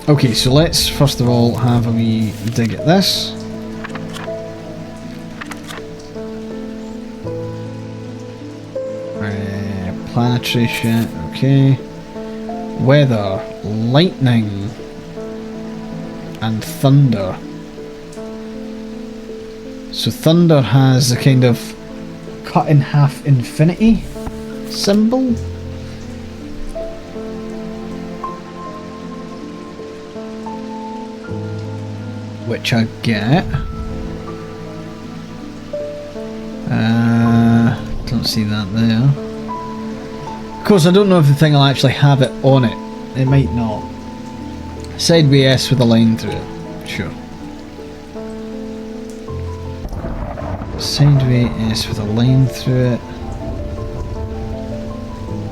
Okay, so let's first of all have a wee dig at this. Planetary shit, okay. Weather, lightning, and thunder. So thunder has a kind of cut in half infinity symbol. Which I get. Don't see that there. Of course, I don't know if the thing will actually have it on it. It might not. Sideway S with a line through it. Sure. Sideway S with a line through it.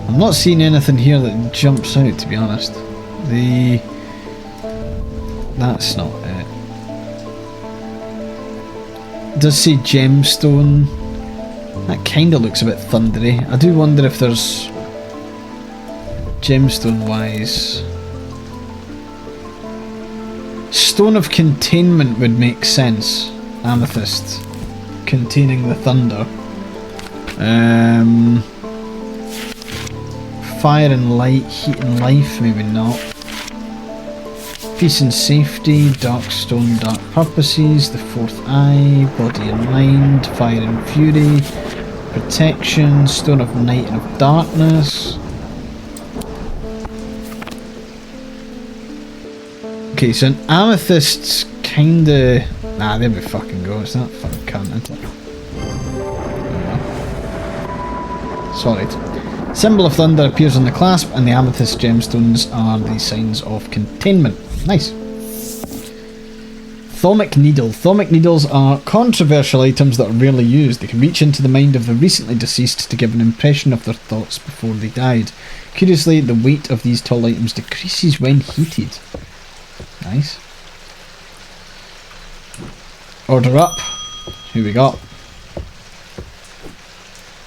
I'm not seeing anything here that jumps out, to be honest. That's not it. It does say gemstone. That kind of looks a bit thundery. I do wonder if there's gemstone wise. Stone of containment would make sense. Amethyst containing the thunder. Fire and light, heat and life, maybe not. Peace and safety, dark stone, dark purposes, the fourth eye, body and mind, fire and fury, protection, stone of night and of darkness. Okay, so an amethyst's kinda... Nah, there we fucking go, it's not fucking cunt, is it? Sorry. Symbol of thunder appears on the clasp, and the amethyst gemstones are the signs of containment. Nice. Thaumic needle. Thaumic needles are controversial items that are rarely used. They can reach into the mind of the recently deceased to give an impression of their thoughts before they died. Curiously, the weight of these tall items decreases when heated. Nice. Order up. Who we got?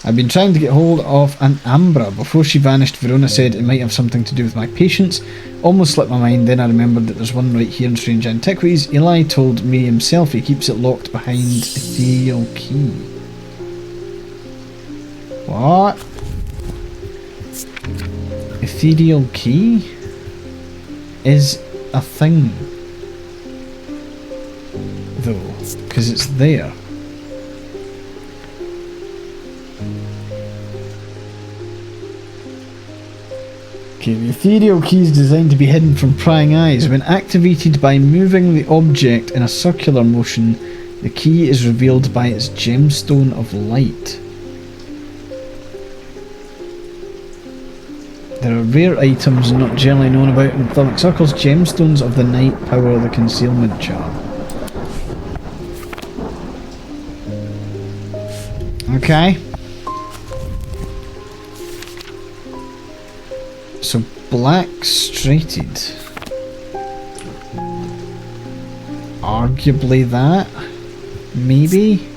I've been trying to get hold of an Ambra. Before she vanished, Verona said it might have something to do with my patience. Almost slipped my mind, then I remembered that there's one right here in Strange Antiquities. Eli told me himself he keeps it locked behind ethereal key. What? Ethereal key is a thing, though, because it's there. Okay, the ethereal key is designed to be hidden from prying eyes. When activated by moving the object in a circular motion, the key is revealed by its gemstone of light. There are rare items not generally known about in Thaumic circles. Gemstones of the night power the concealment charm. Okay. So black straighted. Arguably that. Maybe.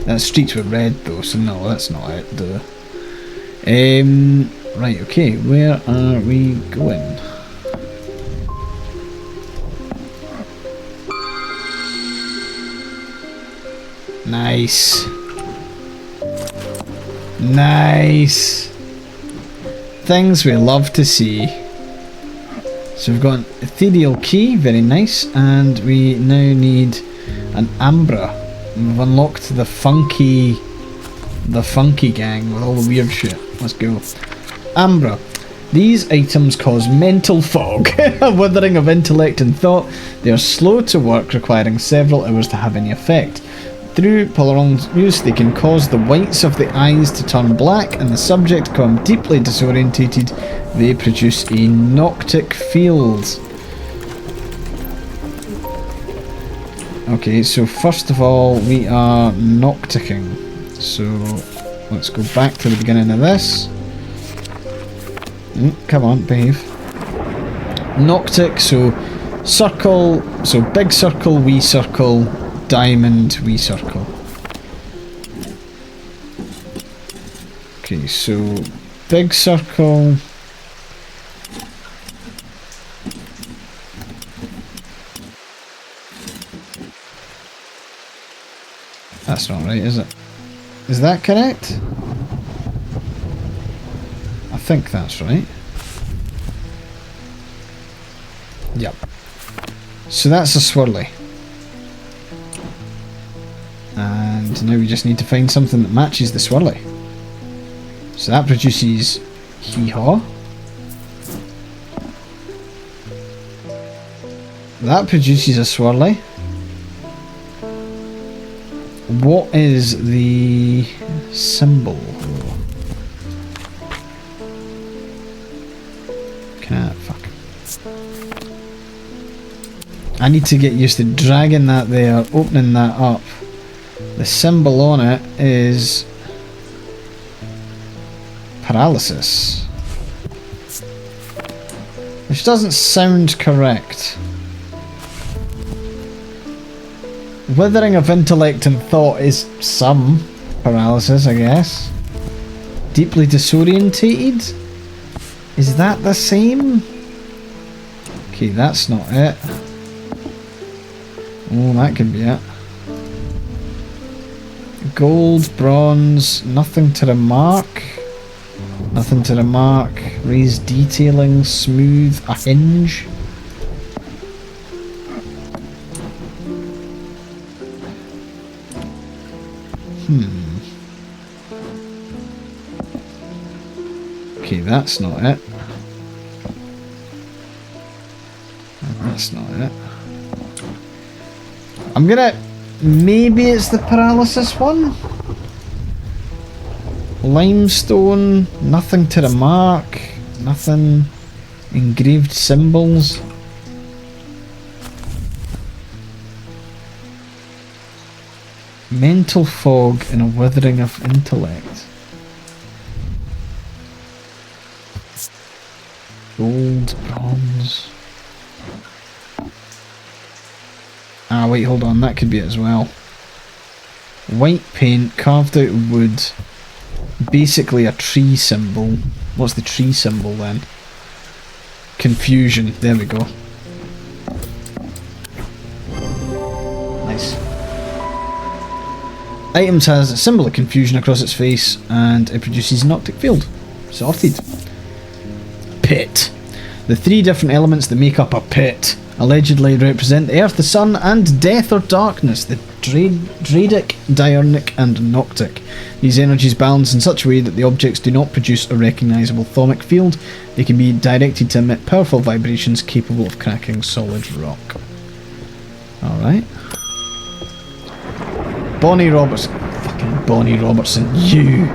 That streets with red though, so no, that's not it. Duh. Right, okay, where are we going? Nice. Nice. Things we love to see. So we've got an ethereal key, very nice, and we now need an Ambra. We've unlocked the funky gang with all the weird shit. Let's go. Ambra. These items cause mental fog, a withering of intellect and thought. They are slow to work, requiring several hours to have any effect. Through prolonged use, they can cause the whites of the eyes to turn black and the subject become deeply disorientated. They produce a noctic field. Okay, so first of all, we are nocticking. So let's go back to the beginning of this. Come on, behave. Noctic, so circle, so big circle, wee circle, diamond, wee circle. Okay, so big circle. That's not right, is it? Is that correct? I think that's right. Yep. So that's a swirly. And now we just need to find something that matches the swirly. So that produces hee-haw. That produces a swirly. What is the symbol? Fuck. I need to get used to dragging that there, opening that up. The symbol on it is paralysis, which doesn't sound correct. Withering of intellect and thought is some paralysis, I guess. Deeply disorientated? Is that the same? Okay, that's not it. Oh, that could be it. Gold, bronze, nothing to remark. Nothing to remark. Raised detailing, smooth, a hinge. Okay, that's not it. That's not it. I'm gonna... Maybe it's the paralysis one? Limestone, nothing to remark, nothing. Engraved symbols. Mental fog and a withering of intellect. Gold, bronze. Ah, wait, hold on, that could be it as well. White paint, carved out of wood. Basically a tree symbol. What's the tree symbol then? Confusion, there we go. Nice. Items has a symbol of confusion across its face and it produces an optic field. Sorted. Pit. The three different elements that make up a pit allegedly represent the earth, the sun, and death or darkness, the Dradic, Diurnic, and Noctic. These energies balance in such a way that the objects do not produce a recognisable thaumic field. They can be directed to emit powerful vibrations capable of cracking solid rock. Alright. Bonnie Robertson. Fucking Bonnie Robertson. You!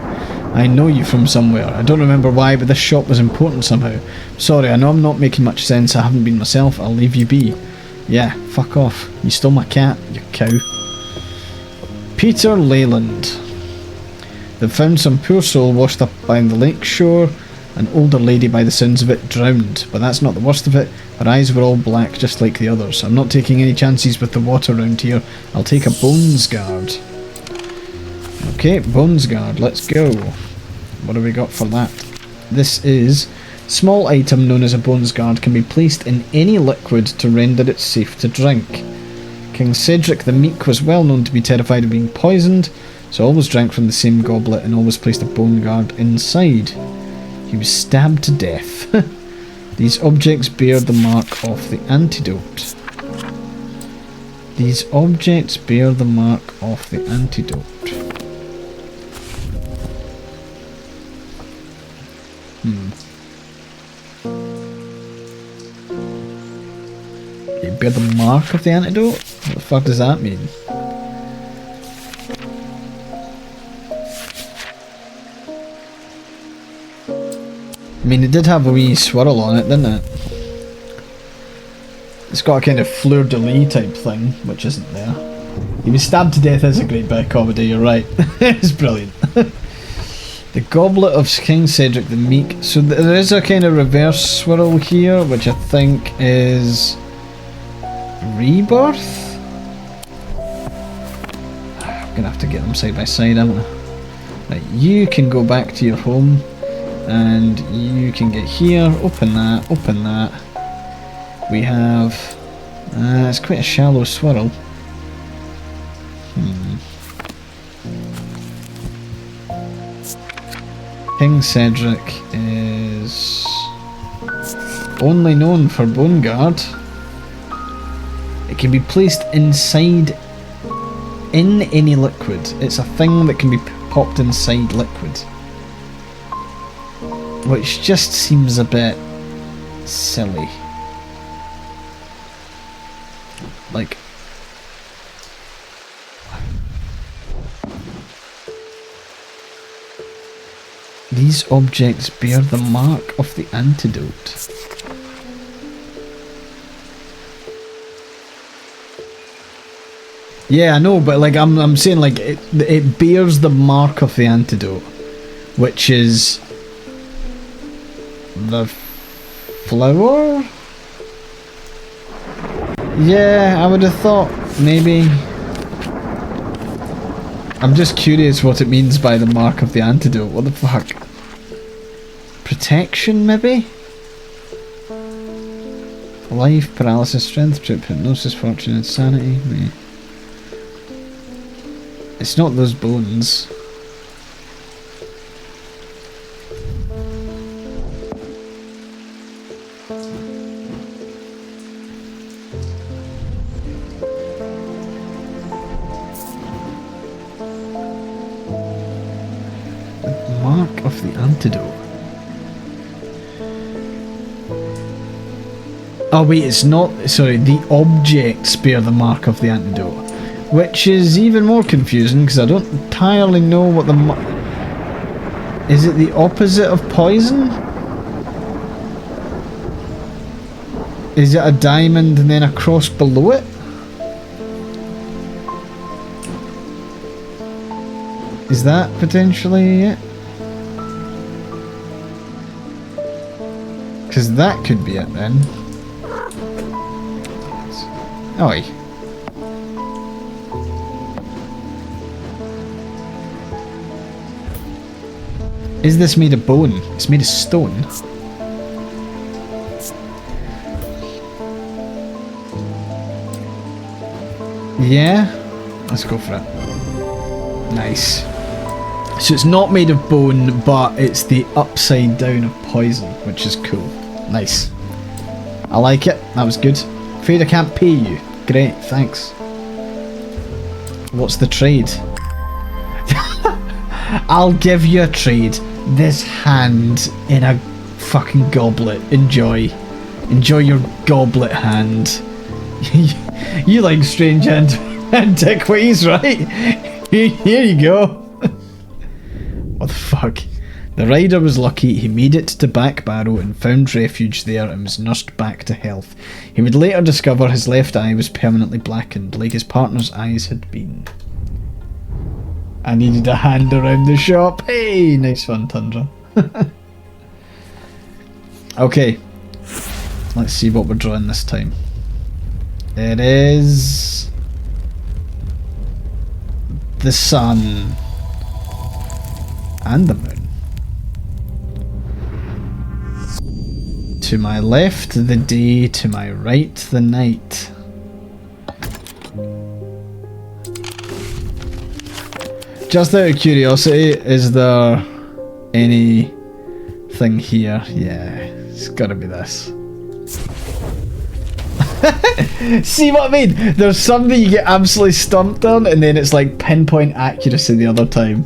I know you from somewhere. I don't remember why, but this shop was important somehow. Sorry, I know I'm not making much sense. I haven't been myself. I'll leave you be. Yeah, fuck off. You stole my cat, you cow. Peter Leyland. They've found some poor soul washed up by the lake shore. An older lady, by the sounds of it, drowned. But that's not the worst of it. Her eyes were all black, just like the others. I'm not taking any chances with the water around here. I'll take a bones guard. Okay, bones guard, let's go. What have we got for that? This is small item known as a bones guard can be placed in any liquid to render it safe to drink. King Cedric the Meek was well known to be terrified of being poisoned, so always drank from the same goblet and always placed a bone guard inside. He was stabbed to death. These objects bear the mark of the antidote. These objects bear the mark of the antidote. They bear the mark of the antidote? What the fuck does that mean? I mean, it did have a wee swirl on it, didn't it? It's got a kind of fleur-de-lis type thing, which isn't there. He was stabbed to death is a great bit of comedy, you're right. It's brilliant. The Goblet of King Cedric the Meek. So there is a kind of reverse swirl here, which I think is Rebirth? I'm gonna have to get them side by side, haven't I? Right, you can go back to your home, and you can get here, open that, open that. We have... it's quite a shallow swirl. King Cedric is only known for Bone Guard. It can be placed inside in any liquid. It's a thing that can be popped inside liquid. Which just seems a bit silly. Like... These objects bear the mark of the antidote. Yeah, I know, but like I'm saying, like it bears the mark of the antidote, which is the flower. Yeah, I would have thought maybe. I'm just curious what it means by the mark of the antidote. What the fuck? Protection, maybe? Life, paralysis, strength, trip, hypnosis, fortune, insanity. Maybe. It's not those bones. Mark of the antidote. Oh wait, it's not, sorry, the objects bear the mark of the antidote, which is even more confusing because I don't entirely know what the Is it the opposite of poison? Is it a diamond and then a cross below it? Is that potentially it? Because that could be it then. Oi. Is this made of bone? It's made of stone. Yeah? Let's go for it. Nice. So it's not made of bone, but it's the upside down of poison, which is cool. Nice. I like it. That was good. Afraid I can't pay you. Great, thanks. What's the trade? I'll give you a trade. This hand in a fucking goblet. Enjoy. Enjoy your goblet hand. You like strange antiquities, right? Here you go. What the fuck? The rider was lucky. He made it to Back Barrow and found refuge there and was nursed back to health. He would later discover his left eye was permanently blackened, like his partner's eyes had been. I needed a hand around the shop. Hey, nice one, Tundra. Okay. Let's see what we're drawing this time. It is the sun and the moon. To my left, the day. To my right, the night. Just out of curiosity, is there anything here? Yeah, it's gotta be this. See what I mean? There's some that you get absolutely stumped on, and then it's like pinpoint accuracy the other time.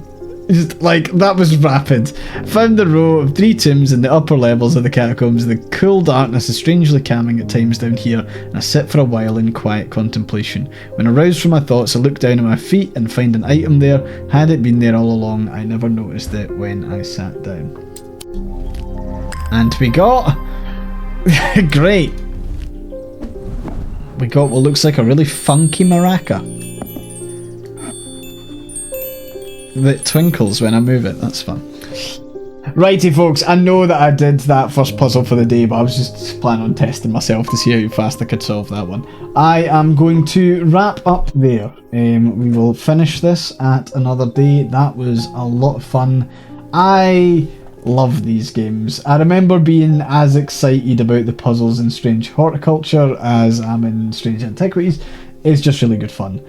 Just like, that was rapid. Found the row of 3 tombs in the upper levels of the catacombs. The cool darkness is strangely calming at times down here, and I sit for a while in quiet contemplation. When aroused from my thoughts, I look down at my feet and find an item there. Had it been there all along, I never noticed it when I sat down. And we got... Great. We got what looks like a really funky maraca that twinkles when I move it. That's fun. Righty folks, I know that I did that first puzzle for the day, but I was just planning on testing myself to see how fast I could solve that one. I am going to wrap up there. We will finish this at another day. That was a lot of fun. I love these games. I remember being as excited about the puzzles in Strange Horticulture as I'm in Strange Antiquities. It's just really good fun.